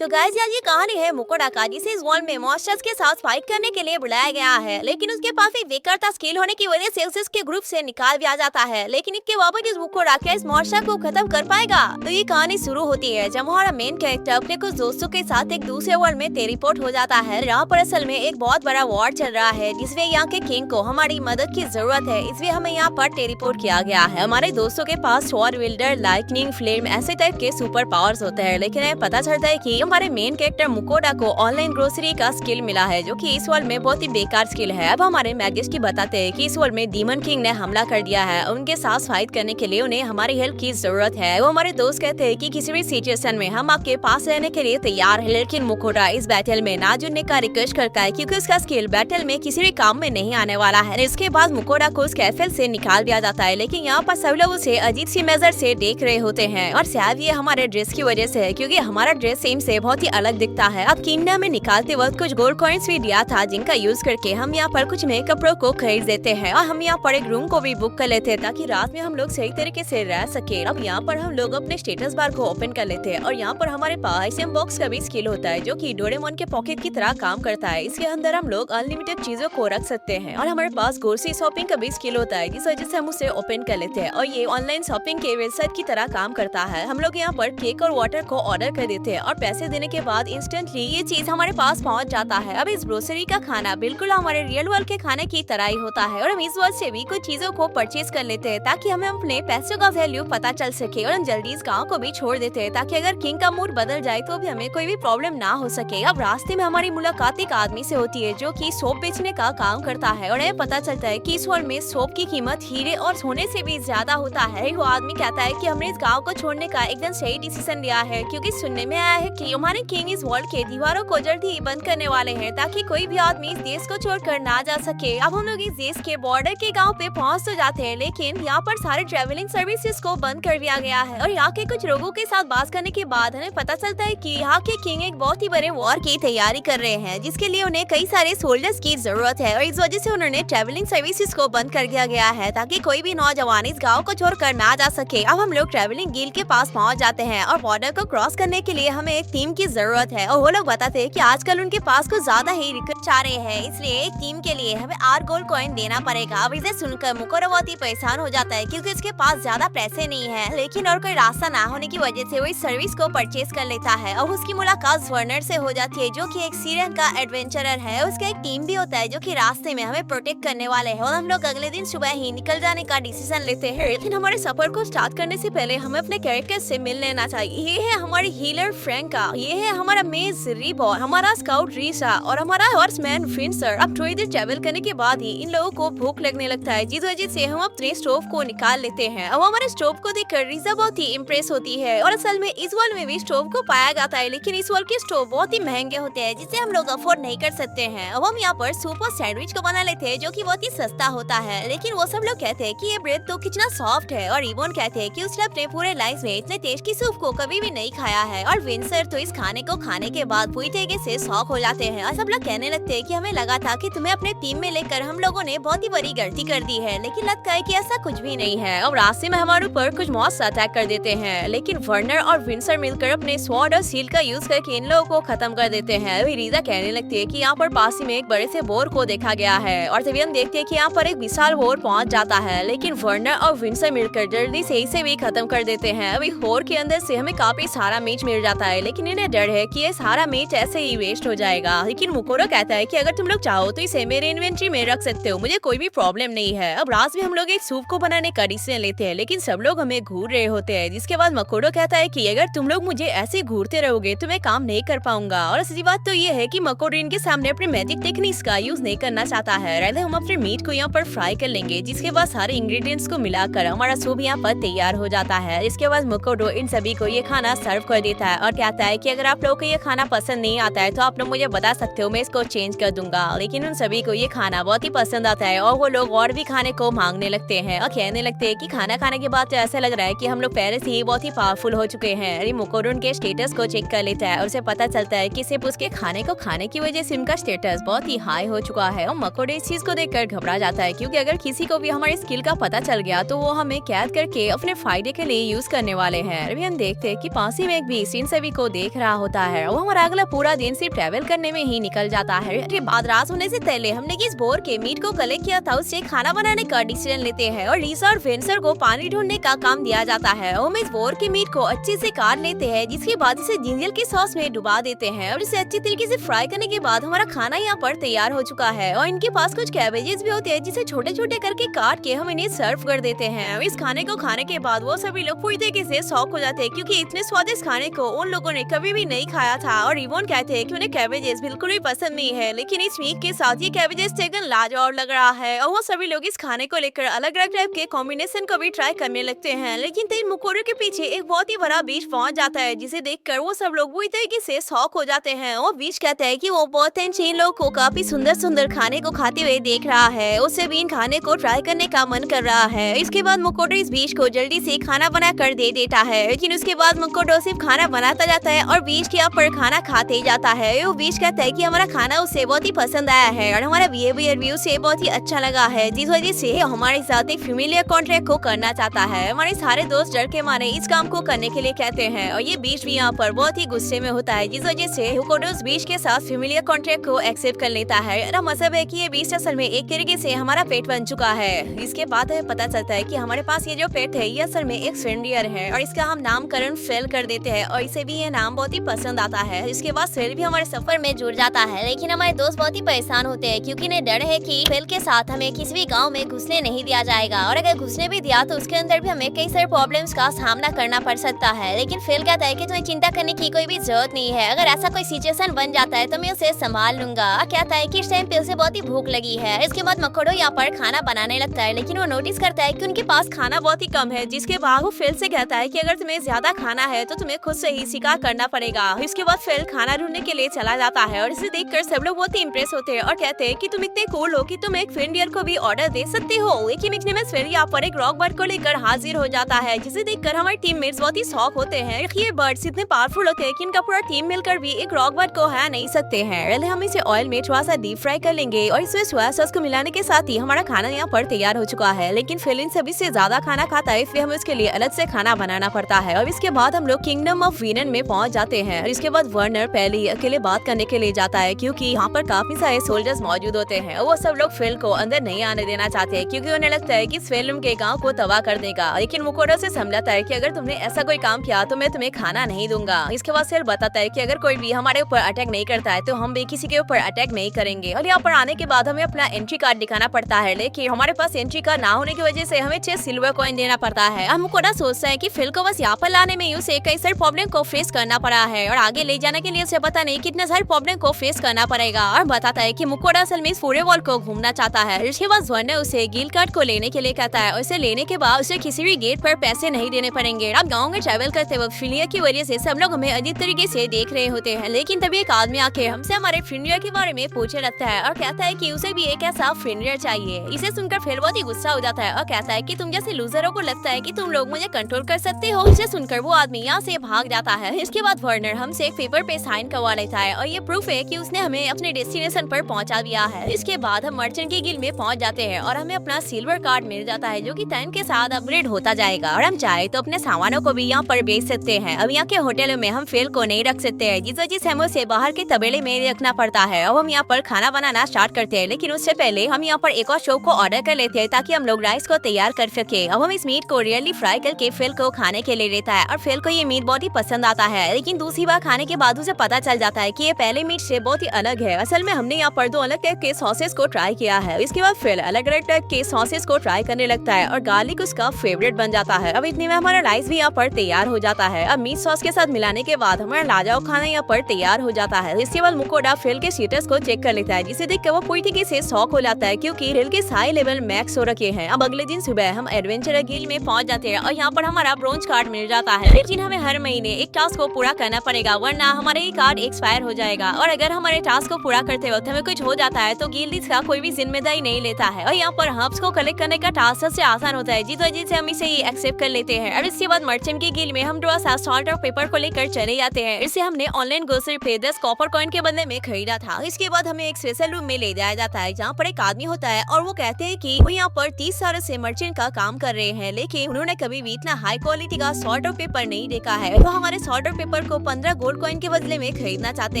तो गाइस यार ये कहानी है मुकोड़ा का, जिसे इस वर्ल्ड में मॉन्स्टर्स के साथ फाइट करने के लिए बुलाया गया है। लेकिन उसके पास एक बेकारता स्किल होने की वजह से उसे उसके ग्रुप से निकाल दिया जाता है। लेकिन इसके बावजूद इस मुकोड़ा क्या इस मॉन्स्टर को खत्म कर पाएगा? तो ये कहानी शुरू होती है जब हमारा मेन कैरेक्टर अपने कुछ दोस्तों के साथ एक दूसरे वर्ल्ड में टेलीपोर्ट हो जाता है। यहाँ पर असल में एक बहुत बड़ा वॉर चल रहा है, जिसमें यहाँ के किंग को हमारी मदद की जरूरत है, इसलिए हमें यहाँ पर टेलीपोर्ट किया गया है। हमारे दोस्तों के पास स्वॉर्ड विल्डर, लाइटनिंग, फ्लेम ऐसे टाइप के सुपर पावर्स होते हैं। लेकिन हमें पता चलता है कि हमारे मेन कैरेक्टर मुकोड़ा को ऑनलाइन ग्रोसरी का स्किल मिला है, जो कि इस वर्ल्ड में बहुत ही बेकार स्किल है। अब हमारे मैजिस्ट्री बताते हैं कि इस वर्ल्ड में डीमन किंग ने हमला कर दिया है। उनके साथ फाइट करने के लिए उन्हें हमारी हेल्प की जरूरत है। वो हमारे दोस्त कहते हैं कि किसी भी सिचुएशन में हम आपके पास रहने के लिए तैयार है। लेकिन मुकोड़ा इस बैटल में ना जुड़ने का रिक्वेस्ट करता है, क्योंकि उसका स्किल बैटल में किसी भी काम में नहीं आने वाला है। इसके बाद मुकोड़ा को उस कैफे से निकाल दिया जाता है। लेकिन यहाँ पर सब लोग उसे अजीब सी नजर से देख रहे होते हैं, और शायद ये हमारे ड्रेस की वजह से है, क्योंकि हमारा ड्रेस सेम से बहुत ही अलग दिखता है। अब किंगडम में निकालते वक्त कुछ गोल्ड कॉइन्स भी दिया था, जिनका यूज करके हम यहाँ पर कुछ नए कपड़ों को खरीद देते हैं, और हम यहाँ पर एक रूम को भी बुक कर लेते हैं ताकि रात में हम लोग सही तरीके से रह सके। अब यहाँ पर हम लोग अपने स्टेटस बार को ओपन कर लेते हैं, और यहाँ पर हमारे पास आइटम बॉक्स का भी स्किल होता है, जो कि डोरेमोन के पॉकेट की तरह काम करता है। इसके अंदर हम लोग अनलिमिटेड चीजों को रख सकते हैं, और हमारे पास ग्रोसरी शॉपिंग का भी स्किल होता है, जिस वजह से हम उसे ओपन कर लेते हैं, और ये ऑनलाइन शॉपिंग के वेबसाइट की तरह काम करता है। हम लोग यहाँ पर केक और वाटर को ऑर्डर कर देते हैं, और पैसे देने के बाद इंस्टेंटली ये चीज हमारे पास पहुंच जाता है। अब इस ग्रोसरी का खाना बिल्कुल हमारे रियल वर्ल्ड के खाने की तरह ही होता है, और हम इस वर्ल्ड से भी कुछ चीजों को परचेज कर लेते हैं ताकि हमें अपने पैसों का वैल्यू पता चल सके। और हम जल्दी इस गाँव को भी छोड़ देते हैं ताकि अगर किंग का मूड बदल जाए तो भी हमें कोई भी प्रॉब्लम ना हो सके। अब रास्ते में हमारी मुलाकात एक आदमी से होती है, जो कि सोप बेचने का काम करता है, और हमें पता चलता है कि इस वर्ल्ड में सोप की कीमत हीरे और सोने से भी ज्यादा होता है। वो आदमी कहता है कि हमने इस गाँव को छोड़ने का एकदम सही डिसीजन लिया है, क्योंकि सुनने में आया है कि हमारे किंग इस वर्ल्ड के दीवारों को जल्दी ही बंद करने वाले हैं, ताकि कोई भी आदमी इस देश को छोड़कर ना जा सके। अब हम लोग इस देश के बॉर्डर के गांव पे पहुंच तो जाते हैं, लेकिन यहाँ पर सारे ट्रैवलिंग सर्विसेज को बंद कर दिया गया है। और यहाँ के कुछ लोगों के साथ बात करने के बाद हमें पता चलता है कि यहाँ के किंग एक बहुत ही बड़े वॉर की तैयारी कर रहे हैं, जिसके लिए उन्हें कई सारे सोल्जर्स की जरूरत है, और इस वजह से उन्होंने ट्रैवलिंग सर्विसेज को बंद कर दिया गया है, ताकि कोई भी नौजवान इस गाँव को छोड़कर ना जा सके। अब हम लोग ट्रैवलिंग गिल्ड के पास पहुँच जाते हैं, और बॉर्डर को क्रॉस करने के लिए हमें एक टीम की जरूरत है। और वो लोग बताते हैं कि आजकल उनके पास कुछ ज्यादा ही रिक्रूट आ रहे हैं, इसलिए एक टीम के लिए हमें 8 गोल्ड कॉइन देना पड़ेगा। अब इसे सुनकर मुकोड़ा बहुत ही परेशान हो जाता है, क्योंकि उसके पास ज्यादा पैसे नहीं है। लेकिन और कोई रास्ता ना होने की वजह से वो इस सर्विस को परचेज कर लेता है, और उसकी मुलाकात वर्नर से हो जाती है, जो कि एक सीरियन का एडवेंचरर है। उसका एक टीम भी होता है, जो कि रास्ते में हमें प्रोटेक्ट करने वाले हैं, और हम लोग अगले दिन सुबह ही निकल जाने का डिसीजन लेते हैं। लेकिन हमारे सफर को स्टार्ट करने से पहले हमें अपने कैरेक्टर से मिल लेना चाहिए। ये है हमारी हीलर फ्रैंका, ये है हमारा मेज रिबो, हमारा स्काउट रीसा, और हमारा हॉर्समैन फिंसर। अब थोड़ी देर ट्रैवल करने के बाद ही इन लोगों को भूख लगने लगता है, जिस वजह से हम अपने स्टोव को निकाल लेते हैं। अब हमारे स्टोव को देखकर रीसा बहुत ही इम्प्रेस होती है, और असल में इस वर्ल्ड में भी स्टोव को पाया जाता है, लेकिन इस वर्ल्ड के स्टोव बहुत ही महंगे होते हैं, जिसे हम लोग अफोर्ड नहीं कर सकते हैं। अब हम यहाँ पर सूप और सैंडविच को बना लेते हैं, जो कि बहुत ही सस्ता होता है। लेकिन वो सब लोग कहते हैं कि ये ब्रेड तो कितना सॉफ्ट है, और रिबोन कहते हैं कि उसने अपने पूरे लाइफ में इतने टेस्टी सूप को कभी भी नहीं खाया है, और विंसर तो इस खाने को खाने के बाद पूरी तरीके से शॉक हो जाते हैं। और सब लोग कहने लगते हैं कि हमें लगा था कि तुम्हें अपने टीम में लेकर हम लोगों ने बहुत ही बड़ी गलती कर दी है, लेकिन लगता है कि ऐसा कुछ भी नहीं है। अब रास्ते में हमारे ऊपर कुछ मॉन्स्टर अटैक कर देते हैं, लेकिन वर्नर और विंसर मिलकर अपने स्वॉर्ड और शील्ड का यूज करके इन लोगों को खत्म कर देते हैं। अभी रीजा कहने लगती है कि यहाँ पर पास ही में एक बड़े से बोर को देखा गया है, और तभी हम देखते हैं कि यहाँ पर एक विशाल बोर पहुंच जाता है, लेकिन वर्नर और विंसर मिलकर जल्दी से इसे भी खत्म कर देते हैं। अभी होर के अंदर से हमें काफी सारा मीट मिल जाता है, लेकिन इन्हें डर है कि ये सारा मीट ऐसे ही वेस्ट हो जाएगा। लेकिन मुकोड़ा कहता है कि अगर तुम लोग चाहो तो इसे मेरे इन्वेंट्री में रख सकते हो, मुझे कोई भी प्रॉब्लम नहीं है। अब रात में हम लोग एक सूप को बनाने का डिसीजन लेते हैं, लेकिन सब लोग हमें घूर रहे होते हैं। जिसके बाद मकोड़ो कहता है कि अगर तुम लोग मुझे ऐसे घूरते रहोगे तो मैं काम नहीं कर पाऊंगा। और असली बात तो ये है कि मकोड़ो इनके सामने अपने मैजिक टेक्निक्स का यूज नहीं करना चाहता है। रहते हम अपने मीट को यहाँ पर फ्राई कर लेंगे, जिसके बाद सारे इंग्रेडिएंट्स को मिलाकर हमारा सूप यहाँ पर तैयार हो जाता है। इसके बाद मकोड़ो इन सभी को ये खाना सर्व कर देता है, और कहता है कि अगर आप लोगों को ये खाना पसंद नहीं आता है तो आप लोग मुझे बता सकते हो, मैं इसको चेंज कर दूंगा। लेकिन उन सभी को ये खाना बहुत ही पसंद आता है, और वो लोग और भी खाने को मांगने लगते हैं, और कहने लगते हैं कि खाना खाने के बाद तो ऐसा लग रहा है कि हम लोग पहले से ही बहुत ही पावरफुल हो चुके हैं। अरे मुकोड़ो उनके स्टेटस को चेक कर लेता है, और उसे पता चलता है कि सिर्फ उसके खाने को खाने की वजह से उनका स्टेटस बहुत ही हाई हो चुका है। और मकोड़ो इस चीज को देखकर घबरा जाता है, क्योंकि अगर किसी को भी हमारी स्किल का पता चल गया तो वो हमें कैद करके अपने फायदे के लिए यूज करने वाले हैं। अभी हम देखते हैं कि पास ही में एक बीस्ट इन सभी को देख रहा होता है और हमारा अगला पूरा दिन सिर्फ ट्रैवल करने में ही निकल जाता है। उसके बाद रात होने से पहले हमने इस बोर के मीट को कलेक्ट किया था, उससे खाना बनाने का डिसीजन लेते हैं और लीसा और वेंसर को पानी ढूंढने का काम दिया जाता है। हम इस बोर के मीट को अच्छे से काट लेते हैं, जिसके बाद इसे जिंजर के सॉस में डुबा देते हैं और इसे अच्छी तरीके से फ्राई करने के बाद हमारा खाना यहाँ पर तैयार हो चुका है। और इनके पास कुछ कैबेजेस भी होते हैं जिसे छोटे छोटे करके काट के हम इन्हें सर्व कर देते हैं। इस खाने को खाने के बाद वो सभी लोग पूरी तरीके से शॉक हो जाते हैं, क्योंकि इतने स्वादिष्ट खाने को उन लोगों ने कभी भी नहीं खाया था। और रिवोन कहते हैं कि उन्हें कैबेजेस बिल्कुल भी पसंद नहीं है, लेकिन इस मीट के साथ ये कैबेजेस एकदम लाजवाब लग रहा है। और वो सभी लोग इस खाने को लेकर अलग अलग टाइप के कॉम्बिनेशन को भी ट्राई करने लगते हैं। लेकिन तीन मुकोड़ों के पीछे एक बहुत ही बड़ा बीच पहुंच जाता है, जिसे देखकर वो सब लोग पूरी तरीके से शॉक हो जाते हैं। और बीच कहता है कि वो बहुत इन लोगों को काफी सुंदर सुंदर खाने को खाते हुए देख रहा है, उससे भी इन खाने को ट्राई करने का मन कर रहा है। इसके बाद मुकोटो इस बीच को जल्दी से खाना बना कर दे देता है, लेकिन उसके बाद मुकोटो सिर्फ खाना बनाता जाता है और बीच के ऊपर खाना खाते ही जाता है। वो बीच कहता है कि हमारा खाना उसे बहुत ही पसंद आया है और हमारा बिहेवियर भी उसे बहुत ही अच्छा लगा है, जिस वजह से हमारे साथ एक फेमिलियर कॉन्ट्रैक्ट को करना चाहता है। हमारे सारे दोस्त डर के मारे इस काम को करने के लिए कहते हैं और ये बीच भी यहाँ पर बहुत ही गुस्से में होता है, जिस वजह से मुकोटो उस बीच के साथ फेमिलियर कॉन्ट्रैक्ट को एक्सेप्ट कर लेता है। और मतलब है कि ये बीच असल में एक तरीके से हमारा पेट बन चुका है। इसके बाद हमें पता चलता है कि हमारे पास ये जो पेट है ये असल में एक फ्रेंडियर है और इसका हम नामकरण फेल कर देते हैं और इसे भी ये नाम बहुत ही पसंद आता है। इसके बाद फेल भी हमारे सफर में जुड़ जाता है, लेकिन हमारे दोस्त बहुत ही परेशान होते हैं, क्योंकि इन्हें डर है कि फेल के साथ हमें किसी भी गाँव में घुसने नहीं दिया जाएगा और अगर घुसने भी दिया तो उसके अंदर भी हमें कई सारे प्रॉब्लम्स का सामना करना पड़ सकता है। लेकिन फेल कहता है कि तुम्हें चिंता करने की कोई भी जरूरत नहीं है, अगर ऐसा कोई सिचुएशन बन जाता है तो मैं उसे संभाल लूंगा। कहता है कि इस टाइम पे उसे बहुत ही भूख लगी है। इसके बाद मकोड़ो यहाँ पर खाना बनाने लगता है, लेकिन वो नोटिस करता है कि उनके पास खाना बहुत ही कम है, जिसके बाद वो फेल से कहता है कि अगर तुम्हें ज्यादा खाना है तो तुम्हें खुद से ही शिकार करना पड़ेगा। इसके बाद फेल खाना ढूंढने के लिए चला जाता है और इसे देखकर सब लोग बहुत ही इम्प्रेस होते हैं और कहते हैं कि तुम इतने कूल हो कि तुम एक फ्रेंडियर को भी ऑर्डर दे सकते हो। लेकिन इतने में फेल यहाँ पर एक रॉक बर्ड को लेकर हाजिर हो जाता है, जिसे देखकर हमारे टीममेट्स बहुत ही शॉक होते हैं। ये बर्ड्स इतने पावरफुल होते हैं कि इनका पूरा टीम मिलकर भी एक रॉक बर्ड को हरा नहीं सकते हैं। पहले हम इसे ऑयल में थोड़ा सा डीप फ्राई कर लेंगे और इसमें सोया सॉस को मिलाने के साथ ही हमारा खाना यहाँ पर तैयार हो चुका है। लेकिन फेल इन सभी से ज्यादा खाना खाता है, इसलिए हमें उसके लिए अलग से खाना बनाना पड़ता है। और इसके बाद हम लोग किंगडम ऑफ वीनन में पहुंच जाते हैं। इसके बाद वर्नर पहले अकेले बात करने के लिए जाता है, क्योंकि यहाँ पर काफी सारे सोल्जर्स मौजूद होते हैं। वो सब लोग फेल को अंदर नहीं आने देना चाहते, क्योंकि उन्हें लगता है कि फेल उनके गाँव को तबाह कर देगा। लेकिन मुकोटो से समझाता है कि अगर तुमने ऐसा कोई काम किया तो मैं तुम्हें खाना नहीं दूंगा। इसके बाद फेल बताता है कि अगर कोई भी हमारे ऊपर अटैक नहीं करता है तो हम भी किसी के ऊपर अटैक नहीं करेंगे। और यहाँ पर आने के बाद हमें अपना एंट्री कार्ड दिखाना पड़ता है, लेकिन हमारे पास एंट्री कार्ड ना होने की वजह से हमें 6 सिल्वर कॉइन देना पड़ता है। हम मुकोटो सोचता है कि फेल को बस यहाँ पर लाने में उसे कई सारे प्रॉब्लम को फेस करना पड़ा है और आगे ले जाने के लिए उसे पता नहीं कितने सारे प्रॉब्लम को फेस करना पड़ेगा। और बताता है कि मुकोटो असल में इस पूरे वर्ल्ड को घूमना चाहता है। इसके बाद वर्नर उसे गिल्ड कार्ड को लेने के लिए कहता है और इसे लेने के बाद उसे किसी भी गेट पर पैसे नहीं देने पड़ेंगे। अब गाँव में ट्रैवल करते वक्त फिलिया की वजह से सब लोग हमें अजीब तरीके से देख रहे होते हैं, लेकिन तभी एक आदमी आके हमसे हमारे फ्रेंडियर के बारे में पूछने लगता है और कहता है कि उसे भी एक ऐसा फ्रेंडियर चाहिए। इसे सुनकर फेल बहुत ही गुस्सा हो जाता है और कहता है कि तुम जैसे लूजरों को लगता है कि तुम लोग मुझे कंट्रोल कर सकते हो। इसे सुनकर वो आदमी यहाँ से भाग जाता है। इसके बाद वर्नर हमसे एक पेपर पे साइन करवा लेता है और ये प्रूफ है कि उसने हमें अपने डेस्टिनेशन पर पहुंचा दिया है। इसके बाद हम मर्चेंट की गिल्ड में पहुंच जाते हैं और हमें अपना सिल्वर कार्ड मिल जाता है, जो कि टाइम के साथ अपग्रेड होता जाएगा और हम चाहे तो अपने सामानों को भी यहाँ पर बेच सकते हैं। अब यहाँ के होटलों में हम फेल को नहीं रख सकते हैं, जिस वजह से हमें उसे बाहर के तबेले में रखना पड़ता है। अब हम यहाँ पर खाना बनाना स्टार्ट करते हैं, लेकिन उससे पहले हम यहाँ पर एक और शॉप को ऑर्डर कर लेते हैं ताकि हम लोग राइस को तैयार कर सके। अब हम इस मीट को रियली फ्राई करके फेल को खाने के लिए लेता है और फेल को ये मीट बहुत ही पसंद आता है। लेकिन दूसरी बार खाने के बाद उसे पता चल जाता है कि ये पहले मीट से बहुत ही अलग है। असल में हमने यहाँ पर 2 अलग टाइप के सॉसेस को ट्राई किया है। इसके बाद फेल अलग अलग टाइप के सॉसेस को ट्राई करने लगता है और गार्लिक उसका फेवरेट बन जाता है। अब इतने में हमारा राइस भी यहाँ पर तैयार हो जाता है। अब मीट सॉस के साथ मिलाने के बाद हमारा लाजवाब खाना यहाँ पर तैयार हो जाता है। इसके बाद मुकोटो फेल के स्टेटस को चेक कर लेता है, जिसे देखकर वो पूरी तरीके से शॉक हो जाता है, क्योंकि फेल के सारे लेवल मैक्स हो रखे हैं। अब अगले दिन सुबह हम एडवेंचर गिल्ड में पहुंच जाते हैं और यहाँ पर हमारा ब्रोंज कार्ड मिल जाता है। लेकिन हमें हर महीने एक टास्क को पूरा करना पड़ेगा, वरना हमारे ये कार्ड एक्सपायर हो जाएगा। और अगर हमारे टास्क को पूरा करते वक्त हमें कुछ हो जाता है तो गिल्ड इसका कोई भी जिम्मेदारी नहीं लेता है। और यहाँ पर हर्ब्स को कलेक्ट करने का टास्क सबसे आसान होता है, जिस वजह से हम इसे एक्सेप्ट कर लेते हैं। और इसके बाद मर्चेंट की गिल्ड में हम थोड़ा सा सॉल्ट और पेपर को लेकर चले जाते हैं। इसे हमने ऑनलाइन ग्रोसरी पे 10 कॉपर कॉइन के बदले में खरीदा था। इसके बाद हमें एक स्पेशल रूम में ले जाया जाता है, जहाँ पर एक आदमी होता है और वो कहते हैं कि वो यहाँ पर 30 सालों से मर्चेंट का काम कर रहे हैं, लेकिन उन्होंने कभी भी इतना हाई क्वालिटी का सॉल्ट और पेपर नहीं देखा है। वो हमारे सॉल्ट और पेपर पेपर को 15 गोल्ड कॉइन के बदले में खरीदना चाहते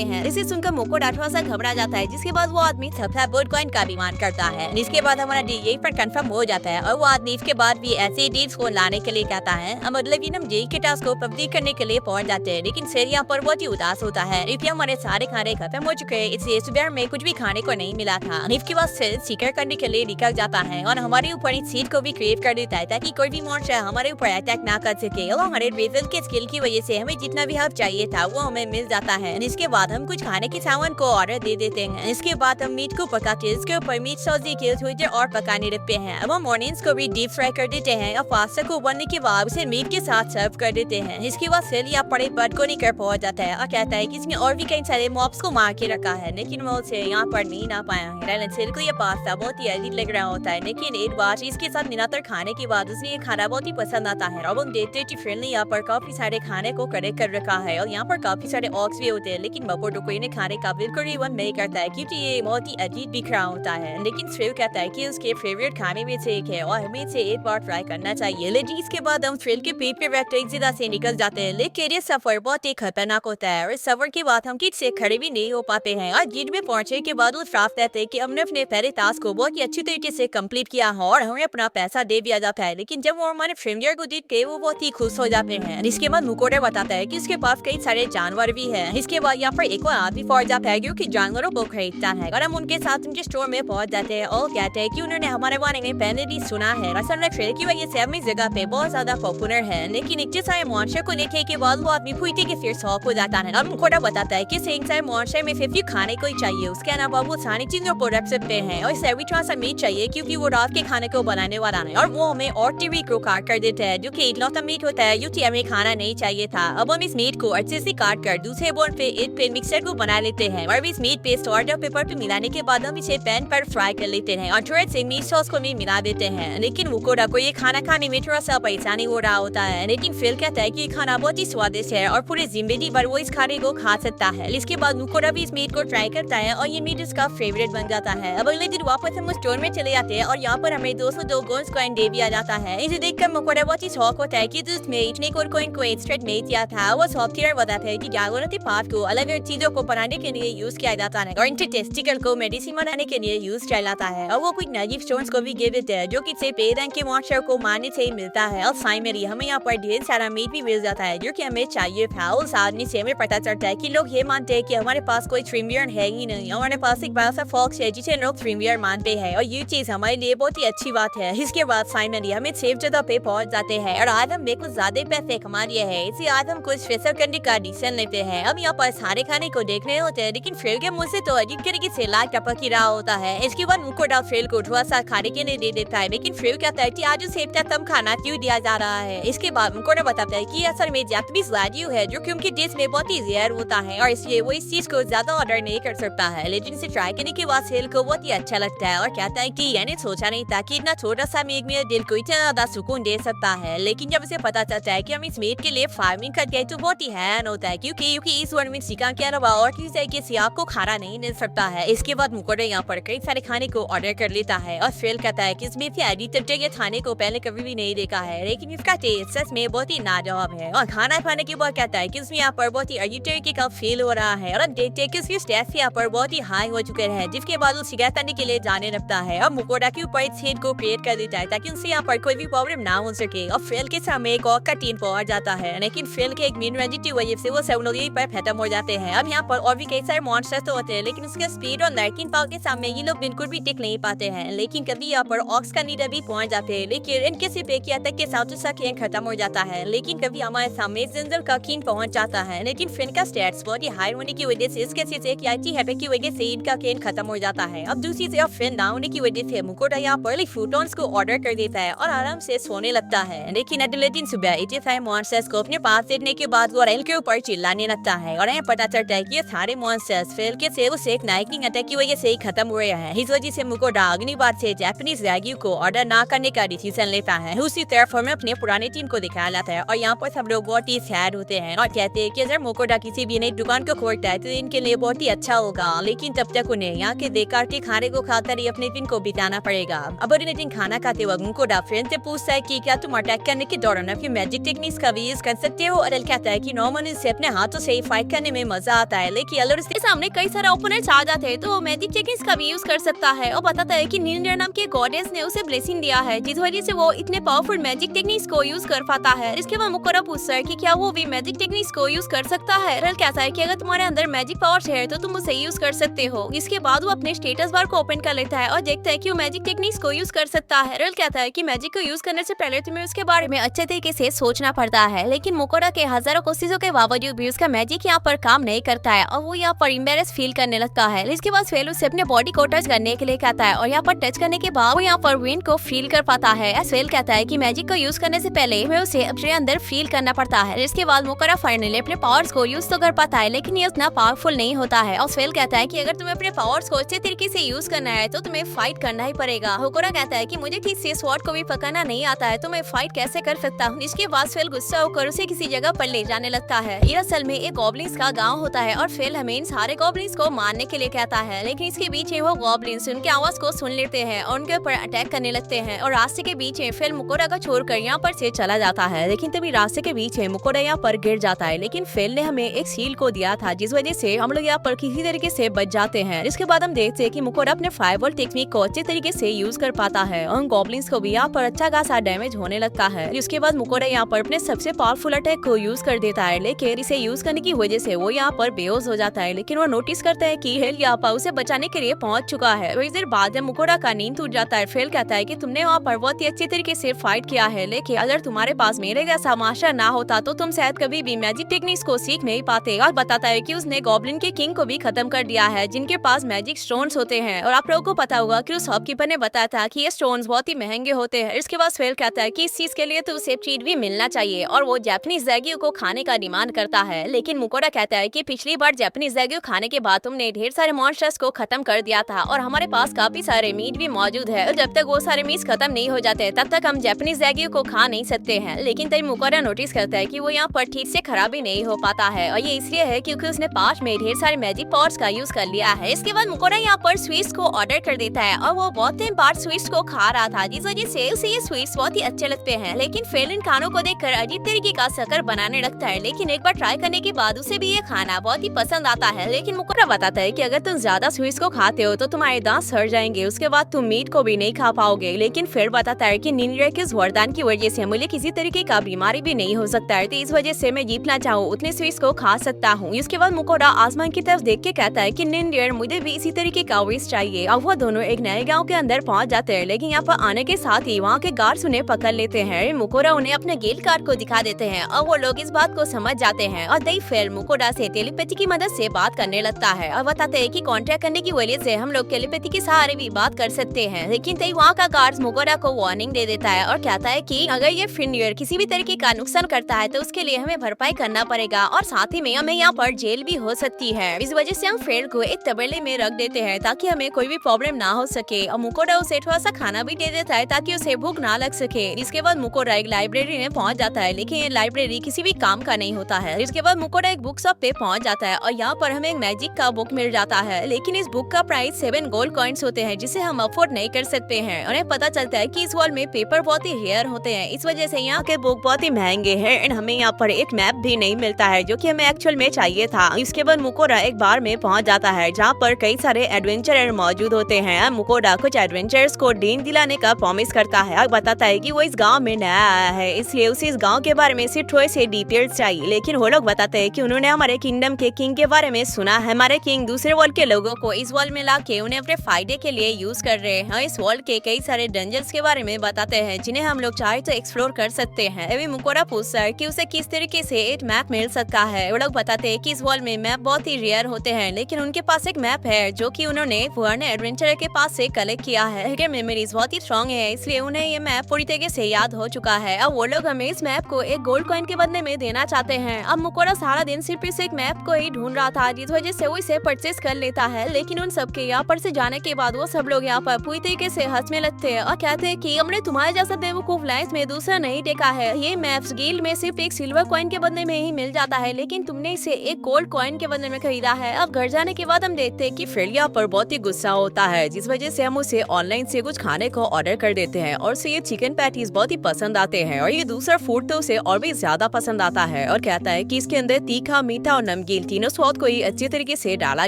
हैं। इसे सुनकर मोकोडा थोड़ा सा घबरा जाता है, जिसके बाद वो आदमी 6 गोल्ड कॉइन का डिमांड करता है। इसके बाद हमारा डील यहीं पर कंफर्म हो जाता है और वो आदमी इसके बाद भी ऐसे डील्स को लाने के लिए कहता है। मतलब कि हम जेई के टास्क को कंप्लीट करने के लिए पहुंच जाते हैं, लेकिन फिर यहाँ पर बहुत ही उदास होता है क्योंकि हमारे सारे खाने खत्म हो चुके हैं, इसलिए सुबह में कुछ भी खाने को नहीं मिला था। इसके बाद फिर शिकार करने के लिए निकल जाता है और हमारे ऊपर इस सीट को भी क्रिएट कर देता है ताकि कोई भी मॉन्स्टर हमारे ऊपर अटैक ना कर सके। और हमारे रेजल के स्किल की वजह से हमें जितना भी हेल्प चाहिए था वो हमें मिल जाता है। इसके बाद हम कुछ खाने के सामान को ऑर्डर दे देते हैं। इसके बाद हम मीट को पकाते हैं, इसके ऊपर मीट सब्जी के थोड़ी देर और पकाने रखते हैं। अब हम ऑनियंस को भी डीप फ्राई कर देते हैं और पास्ता को बनने के बाद उसे मीट के साथ सर्व कर देते हैं। इसके बाद सेलिया बड़े बर्ड को लेकर पहुंच जाता है और कहता है कि इसमें और भी कई सारे मॉब्स को मार के रखा है, लेकिन वो उसे यहाँ पर नहीं ना पाया है। सेल को ये पास्ता बहुत ही अजीब लग रहा होता है, लेकिन एक बार इसके साथ निरंतर खाने के बाद उसने ये खाना बहुत ही पसंद आता है। और हम देखते हैं कि फ्रेंड ने यहाँ पर काफी सारे खाने को कलेक्ट कर रखा है और यहाँ पर काफी सारे ऑक्स भी होते हैं, लेकिन मपोटो को इन्हें खाने का बिल्कुल भी मन नहीं करता है क्योंकि ये बहुत ही अजीब दिख रहा होता है। लेकिन फ्रेल कहता है कि उसके फेवरेट खाने में से एक है और हमें इसे एक बार ट्राई करना चाहिए। लेकिन इसके बाद हम फ्रेल के पेट पे बैठते एक जगह से निकल जाते हैं, लेकिन ये सफर बहुत ही खतरनाक होता है और इस सफर के बाद हम किसी से खड़े भी नहीं हो पाते हैं। और जीत में पहुंचने के बाद वो साफ कहते हैं कि हमने अपने पहले टास्क को बहुत ही अच्छी तरीके से कंप्लीट किया है और हमें अपना पैसा दे दिया जाता है। लेकिन जब वो हमारे फ्रेंडियर को देख के वो बहुत ही खुश हो जाते हैं। इसके बाद मुकोडा बताता है कि इसके पास कई सारे जानवर भी हैं। इसके बाद यहाँ पर एक और आदमी पहुंच जाता है क्योंकि जानवरों को खरीदता है और हम उनके साथ उनके स्टोर में पहुंच जाते हैं और कहते हैं कि उन्होंने हमारे बारे में पहले भी सुना है। असल में ट्रेल की वजह से हम इस जगह पे बहुत ज्यादा पॉपुलर है, लेकिन इतने सारे मॉन्स्टर को देखने के बाद वो आदमी फूटे के फिर शौक हो जाता है और मुकोडा बताता है कि एक सारे मॉन्स्टर में सिर्फ खाने को ही चाहिए, उसके अलावा वो सारी चीजों को रख सकते हैं और इसे भी थोड़ा सा मीट चाहिए क्योंकि वो रात के खाने को बनाने वाला है और वो हमें और टीवी को काट कर देते हैं जो कि इकलौता मीट होता है जो कि हमें खाना नहीं चाहिए था। अब हम इस मीट को अच्छे से काट कर दूसरे बोर्ड पे एक पेन मिक्सर को बना लेते हैं और इस मीट पेस्ट ऑर्डर पेपर पे मिलाने के बाद हम इसे पैन पर फ्राई कर लेते हैं और थोड़े से मीट सॉस को भी मिला देते हैं। लेकिन मुकोडा को ये खाना खाने में थोड़ा सा परेशानी हो रहा होता है, लेकिन फिर कहता है कि ये खाना बहुत ही स्वादिष्ट है और पूरी जिंदगी भर वो इस खाने को खा सकता है। इसके बाद मुकोडा भी इस मीट को ट्राई करता है और ये मीट इसका फेवरेट बन जाता है। अब अगले दिन वापस हम स्टोर में चले जाते हैं और यहाँ पर हमें 202 गोल्ड कॉइन दे दिया जाता है। इसे देखकर मुकोडा बहुत ही शौक होता है कि उसमें इतने गोल्ड कॉइन को एक्स्ट्रा नहीं दिया था। वो सॉफ्टवेयर बताता है कि जानवरों के पार्ट को अलग अलग चीजों को बनाने के लिए यूज किया जाता है और इनके टेस्टिकल को मेडिसिन बनाने के लिए यूज किया जाता है और वो कुछ नजीब स्टोन्स को भी गिव देते हैं जो कि सिर्फ रंग के मॉन्स्टर को मारने से ही मिलता है। और फाइनली हमें यहाँ पर ढेर सारा मीट भी मिल जाता है जो कि हमें चाहिए था। उस आदमी से हमें पता चलता है कि लोग ये मानते हैं कि हमारे पास कोई ट्रिमियर है ही नहीं, हमारे पास एक बड़ा सा फॉक्स है जिसे लोग ट्रिमियर मानते हैं और ये चीज हमारे लिए बहुत ही अच्छी बात है। इसके बाद फाइनली हमें सेफ जगह पे पहुंच जाते हैं और आज हम कुछ ज्यादा पैसे कमा लिए हैं, इसी आज हम कुछ स्पेशल करने का डिसीजन लेते हैं। अब यहाँ पर सारे खाने को देखने होते हैं, लेकिन फ्रेल के मुंह से तो अजीब तरीके से लाल टपक ही रहा होता है। इसके बाद मुकोडा फ्रेल को थोड़ा सा खाने के लिए दे देता है, लेकिन फ्रेल कहता है कि आज उसे इतना कम खाना क्यों दिया जा रहा है। इसके बाद मुकोडा बताता है कि असल में जापानीज लाड्यू है जो कि उनके देश में बहुत ही रेयर होता है और इसलिए वो इस चीज को ज्यादा ऑर्डर नहीं कर सकता है। लेकिन इसे ट्राई करने के बाद फ्रेल को बहुत ही अच्छा लगता है और कहता है कि मैंने सोचा नहीं था कि इतना छोटा सा मीट मेरे दिल को इतना ज्यादा सुकून दे सकता है। लेकिन जब उसे पता चलता है कि हम इस मीट के लिए फार्मिंग कर गए तो बहुत ही हैरान होता है क्योंकि इस वन में शिकार के अलावा और किसी तरीके से आपको खाना नहीं मिल सकता है। इसके बाद मुकोडा यहाँ पर कई सारे खाने को ऑर्डर कर लेता है और फ्रेल कहता है कि इसमें ये खाने को पहले कभी भी नहीं देखा है, लेकिन इसका टेस्ट सच में बहुत ही लाजवाब है। और खाना खाने के बाद कहता है कि इसमें यहाँ पर बहुत ही अजीब तरीके का फील हो रहा है और देखते हैं कि इसकी स्टेट यहाँ पर बहुत ही हाई हो चुके हैं, जिसके बाद वो शिकार करने के लिए जाने लगता है और मुकोडा के ऊपर इस हेड को क्रिएट कर देता है ताकि उनसे यहाँ पर कोई भी प्रॉब्लम ना हो सके। और फ्रेल के सामने एक और का टीम पहुंच जाता है, लेकिन फ्रेल के एक मीन रंजित की वजह से वो सब लोग यहीं पर खत्म हो जाते हैं। अब यहाँ पर और भी कई सारे मॉन्स्टर्स तो होते हैं, लेकिन उसके स्पीड और लाइटिंग पावर के सामने ये लोग बिल्कुल भी टिक नहीं पाते हैं। लेकिन कभी यहाँ पर ऑक्स का नीडर भी पहुंच जाते हैं, लेकिन इनके सिर्फ एक ही तक के साथ उसका खेल खत्म हो जाता है। लेकिन कभी हमारे सामने जिंजर का कीन पहुंच जाता है, लेकिन फ्रेल का स्टैट्स बहुत ही हाई होने की वजह से इसके सिर्फ एक आईटी हैपे की वजह से इनका खेल खत्म हो जाता है। अब दूसरी तरफ फ्रेल ना होने की वजह से मुकोडा यहाँ पर फूटॉन्स को ऑर्डर कर देता है और आराम से सोने लगता है। लेकिन अगले दिन सुबह 85 मॉन्स्टर्स को अपने पास देखने के बाद वो रेल के ऊपर चिल्लाने लगता है और पता चलता है कि ये सारे मॉन्स्टर्स फ्रेल के से उसे एक नाइटिंग अटैक की वजह से ही खत्म हुए हैं। इस वजह से मुकोडा अगली बार से जापानीज रैग्यू को ऑर्डर ना करने का डिसीजन लेता है। उसी तरफ हमें अपने पुराने टीम को दिखाया जाता है और यहाँ पर सब लोग बहुत ही सैड होते हैं और कहते हैं कि अगर मुकोडा किसी भी नई दुकान को खोलता है तो इनके लिए बहुत ही अच्छा होगा, लेकिन तब तक उन्हें यहाँ के बेकार के खाने को खाकर ही अपने दिन को बिताना पड़ेगा। अब अगले दिन खाना खाते वक्त मुकोडा फ्रेंड से पूछता है कि क्या तुम अटैक करने के दौरान अपनी मैजिक टेक्निक्स का भी यूज कर सकते हो और कहता है कि नॉर्मन से अपने हाथों से फाइट करने में मजा आता है, लेकिन अगर उसके सामने कई सारे ओपोनेंट्स आ जाते हैं तो वो मैजिक टेक्निक्स का भी यूज कर सकता है और बताता है कि निंजा नाम के गॉडेस ने उसे ब्लेसिंग दिया है, जिस वजह से वो इतने पावरफुल मैजिक टेक्निक्स को यूज कर पाता है। इसके बाद मुकोरा पूछता है कि क्या वो भी मैजिक टेक्निक्स को यूज कर सकता है। रल कहता है कि अगर तुम्हारे अंदर मैजिक पावर्स है तो तुम उसे यूज कर सकते हो। इसके बाद वो अपने स्टेटस बार को ओपन कर लेता है और देखता है कि वो मैजिक टेक्निक्स को यूज कर सकता है। रल कहता है कि मैजिक को यूज करने से पहले तुम्हें उसके बारे में अच्छे तरीके से सोचना पड़ता है, लेकिन मुकोरा के हजारों कोशिशों के बावजूद भी उसका मैजिक यहाँ पर काम नहीं करता है और वो यहाँ पर एम्बेरस फील करने लगता है। इसके बाद फेल उसे अपने बॉडी को टच करने के लिए कहता है और यहाँ पर टच करने के बाद वो यहाँ पर विंड को फील कर पाता है। फेल कहता है कि मैजिक को यूज करने से पहले हमें उसे अपने अंदर फील करना पड़ता है। इसके बाद मुकोरा फाइनली अपने पावर्स को यूज तो कर पाता है, लेकिन ये उतना पावरफुल नहीं होता है। और फेल कहता है कि अगर तुम्हें अपने पावर्स को अच्छे तरीके से यूज करना है तो तुम्हें फाइट करना ही पड़ेगा। मुकोरा कहता है कि मुझे ठीक से स्वॉर्ड को भी पकड़ना नहीं आता है तो मैं फाइट कैसे कर सकता हूँ। इसके बाद फेल गुस्सा होकर उसे किसी जगह पर ले जाने लगता है। ये असल में एक गॉब्लिन्स का गाँव होता है और फेल हमें इन सारे गॉब्लिन्स को मारने के लिए कहता है, लेकिन इसके बीच वो गॉब्लिन्स उनके आवाज को सुन लेते हैं और उनके ऊपर अटैक करने लगते हैं और रास्ते के बीच फेल मुकोरा का छोड़कर यहाँ पर से चला जाता है। लेकिन तभी रास्ते के बीच मुकोरा यहाँ पर गिर जाता है, लेकिन फेल ने हमें एक सील को दिया था जिस वजह से हम लोग यहाँ पर किसी तरीके से बच जाते हैं। इसके बाद हम देखते हैं कि मुकोरा अपने फायरबॉल टेक्निक को अच्छे तरीके से यूज कर पाता है और गॉब्लिन्स को भी यहाँ पर अच्छा खासा डैमेज होने लगता है। इसके बाद मुकोरा यहाँ पर अपने सबसे पावरफुल अटैक को यूज कर देता है, लेकिन इसे यूज करने की वजह से वो यहाँ पर बेहोश हो जाता है। लेकिन वो नोटिस करता है कि हेल यहाँ पर उसे बचाने के लिए पहुंच चुका है। थोड़ी देर बाद जब मुकोरा का नींद टूट जाता है, फेल कहता है कि तुमने वहाँ पर बहुत ही अच्छे तरीके से फाइट किया है, लेकिन अगर तुम्हारे पास मेरे जैसा मास्टर ना होता तो तुम शायद कभी भी मैजिक टेक्निक्स को सीख नहीं पाते। और बताता है कि उसने गॉब्लिन के किंग को भी खत्म कर दिया है जिनके पास मैजिक स्टोन्स होते हैं। और आप लोगों को पता होगा कि उस शॉपकीपर ने बताया था कि ये स्टोन्स बहुत ही महंगे होते हैं। इसके बाद फेल कहता है कि इस चीज के लिए तो उसे ट्रीट भी मिलना चाहिए और वो जापानीज जैगियो को खाने का डिमांड करता है। लेकिन मुकोरा कहता है कि पिछली बार जापानीज जैगियो खाने के बाद तुमने ढेर सारे मॉन्स्टर्स को खत्म कर दिया था और हमारे पास काफी सारे मीट भी मौजूद है और जब तक वो सारे मीट खत्म नहीं हो जाते तब तक हम जापानीज जैगियो को खा नहीं सकते हैं। लेकिन तभी मुकोरा नोटिस करता है कि वो यहाँ पर ठीक से खराब भी नहीं हो पाता है और ये इसलिए है क्योंकि उसने पास में ढेर सारे मैजिक पावर्स का यूज कर लिया है। इसके बाद मुकोरा यहाँ पर स्वीट्स को ऑर्डर कर देता है और वो बहुत दिन बाद स्वीट्स को खा रहा था जिस वजह से उसे ये स्वीट्स बहुत ही अच्छे लगते हैं। लेकिन फेल इन खानों को देखकर अजीब तरीके का शक्कर बनाने लगता है, लेकिन एक बार ट्राई करने के बाद उसे भी ये खाना बहुत ही पसंद आता है। लेकिन मुकोरा बताता है कि अगर तुम ज्यादा स्वीट्स को खाते हो तो तुम्हारे दांत सड़ जाएंगे, उसके बाद तुम मीट को भी नहीं खा पाओगे। लेकिन फिर बताता है कि निंजा के इस वरदान की वजह से मुझे किसी तरीके का बीमारी भी नहीं हो सकता है, तो इस वजह से मैं जितना चाहूँ उतने स्वीट्स को खा सकता हूँ। इसके बाद मुकोरा आसमान की तरफ देख के कहता है कि निंजा मुझे भी इसी तरीके का विश चाहिए। अब वो दोनों एक नए गाँव के अंदर पहुँच जाते हैं, लेकिन यहाँ पर आने के साथ ही वहाँ के गार्ड्स उन्हें पकड़ लेते हैं। मुकोरा उन्हें अपने गेल कार्ड को दिखा देते हैं और वो लोग इस बात को समझ जाते हैं और दई फेल मुकोरा से टेलीपैथी की मदद से बात करने लगता है और बताते हैं कि कॉन्ट्रैक्ट करने की वजह से हम लोग टेलीपैथी के सहारे भी बात कर सकते हैं। लेकिन तई वहाँ का गार्ड्स मुकोरा को वार्निंग दे देता है और कहता है कि अगर ये फिनियर किसी भी तरीके का नुकसान करता है तो उसके लिए हमें भरपाई करना पड़ेगा और साथ ही में हमें यहाँ पर जेल भी हो सकती है। इस वजह से हम फेल को एक तबेले में रख देते हैं ताकि हमें कोई भी प्रॉब्लम ना हो सके और मुकोरा उसे थोड़ा सा खाना भी दे देता है ताकि उसे भूख ना लग सके। इसके बाद मुकोरा एक लाइब्रेरी में पहुंच जाता है, लेकिन ये लाइब्रेरी किसी भी काम का नहीं होता है। इसके बाद मुकोरा एक बुक शॉप पे पहुंच जाता है और यहाँ पर हमें एक मैजिक का बुक मिल जाता है, लेकिन इस बुक का प्राइस 7 गोल्ड कॉइन्स होते हैं जिसे हम अफोर्ड नहीं कर सकते हैं। उन्हें पता चलता है कि इस वर्ल्ड में पेपर बहुत ही रेयर होते हैं, इस वजह से यहाँ के बुक बहुत ही महंगे हैं एंड हमें यहाँ पर एक मैप भी नहीं मिलता है जो कि हमें एक्चुअल में चाहिए था। इसके बाद मुकोरा एक बार में पहुंच जाता है जहाँ पर कई सारे एडवेंचरर मौजूद होते हैं। मुकोरा कुछ एडवेंचर्स को नींद दिलाने का प्रॉमिस करता है और बताता है कि वो इस गांव में नया आया है, इसलिए उसे इस गांव के बारे में सिर्फ थोड़े से डिटेल्स चाहिए। लेकिन वो लोग बताते हैं कि उन्होंने हमारे किंगडम के किंग के बारे में सुना है। हमारे किंग दूसरे वर्ल्ड के लोगों को इस वर्ल्ड में लाके उन्हें अपने फायदे के लिए यूज कर रहे हैं। इस वर्ल्ड के कई सारे डंजन्स के बारे में बताते हैं जिन्हें हम लोग चाहे तो एक्सप्लोर कर सकते हैं। अभी मुकोरा पूछता है कि उसे किस तरीके से एक मैप मिल सकता है। वो लोग बताते हैं कि इस वर्ल्ड में मैप बहुत ही रेयर होते हैं, लेकिन उनके पास एक मैप है जो कि उन्होंने पुराने एडवेंचरर के पास से कलेक्ट किया है। उनके मेमोरीज बहुत ही स्ट्रॉन्ग है, इसलिए उन्हें ये मैप पूरी तरीके से याद हो चुका है। अब वो लोग हमें इस मैप को एक गोल्ड कॉइन के बदले में देना चाहते हैं। अब मुकोरा सारा दिन सिर्फ इस एक मैप को ही ढूंढ रहा था जिस वजह से वो इसे परचेज कर लेता है। लेकिन उन सबके यहाँ पर से जाने के बाद वो सब लोग यहाँ पर पूरी तरीके से हंसने लगते हैं और कहते हैं कि हमने तुम्हारे जैसा बेवकूफ लाइफ में दूसरा नहीं देखा है। ये मैप्स गिल्ड में सिर्फ एक सिल्वर कॉइन के बदले में ही मिल जाता है, लेकिन तुमने इसे एक गोल्ड कॉइन के बदले में खरीदा है। अब घर जाने के बाद हम देखते हैं कि फेल यहाँ पर बहुत ही गुस्सा होता है, जिस वजह से हम उसे ऑनलाइन से कुछ खाने को ऑर्डर कर देते हैं और उसे ये चिकन पैटीज बहुत ही पसंद आते हैं और ये दूसरा फूड तो उसे और भी ज्यादा पसंद आता है। है और कहता है कि इसके अंदर तीखा, मीठा और नमकीन तीनों स्वाद को ही अच्छी तरीके से डाला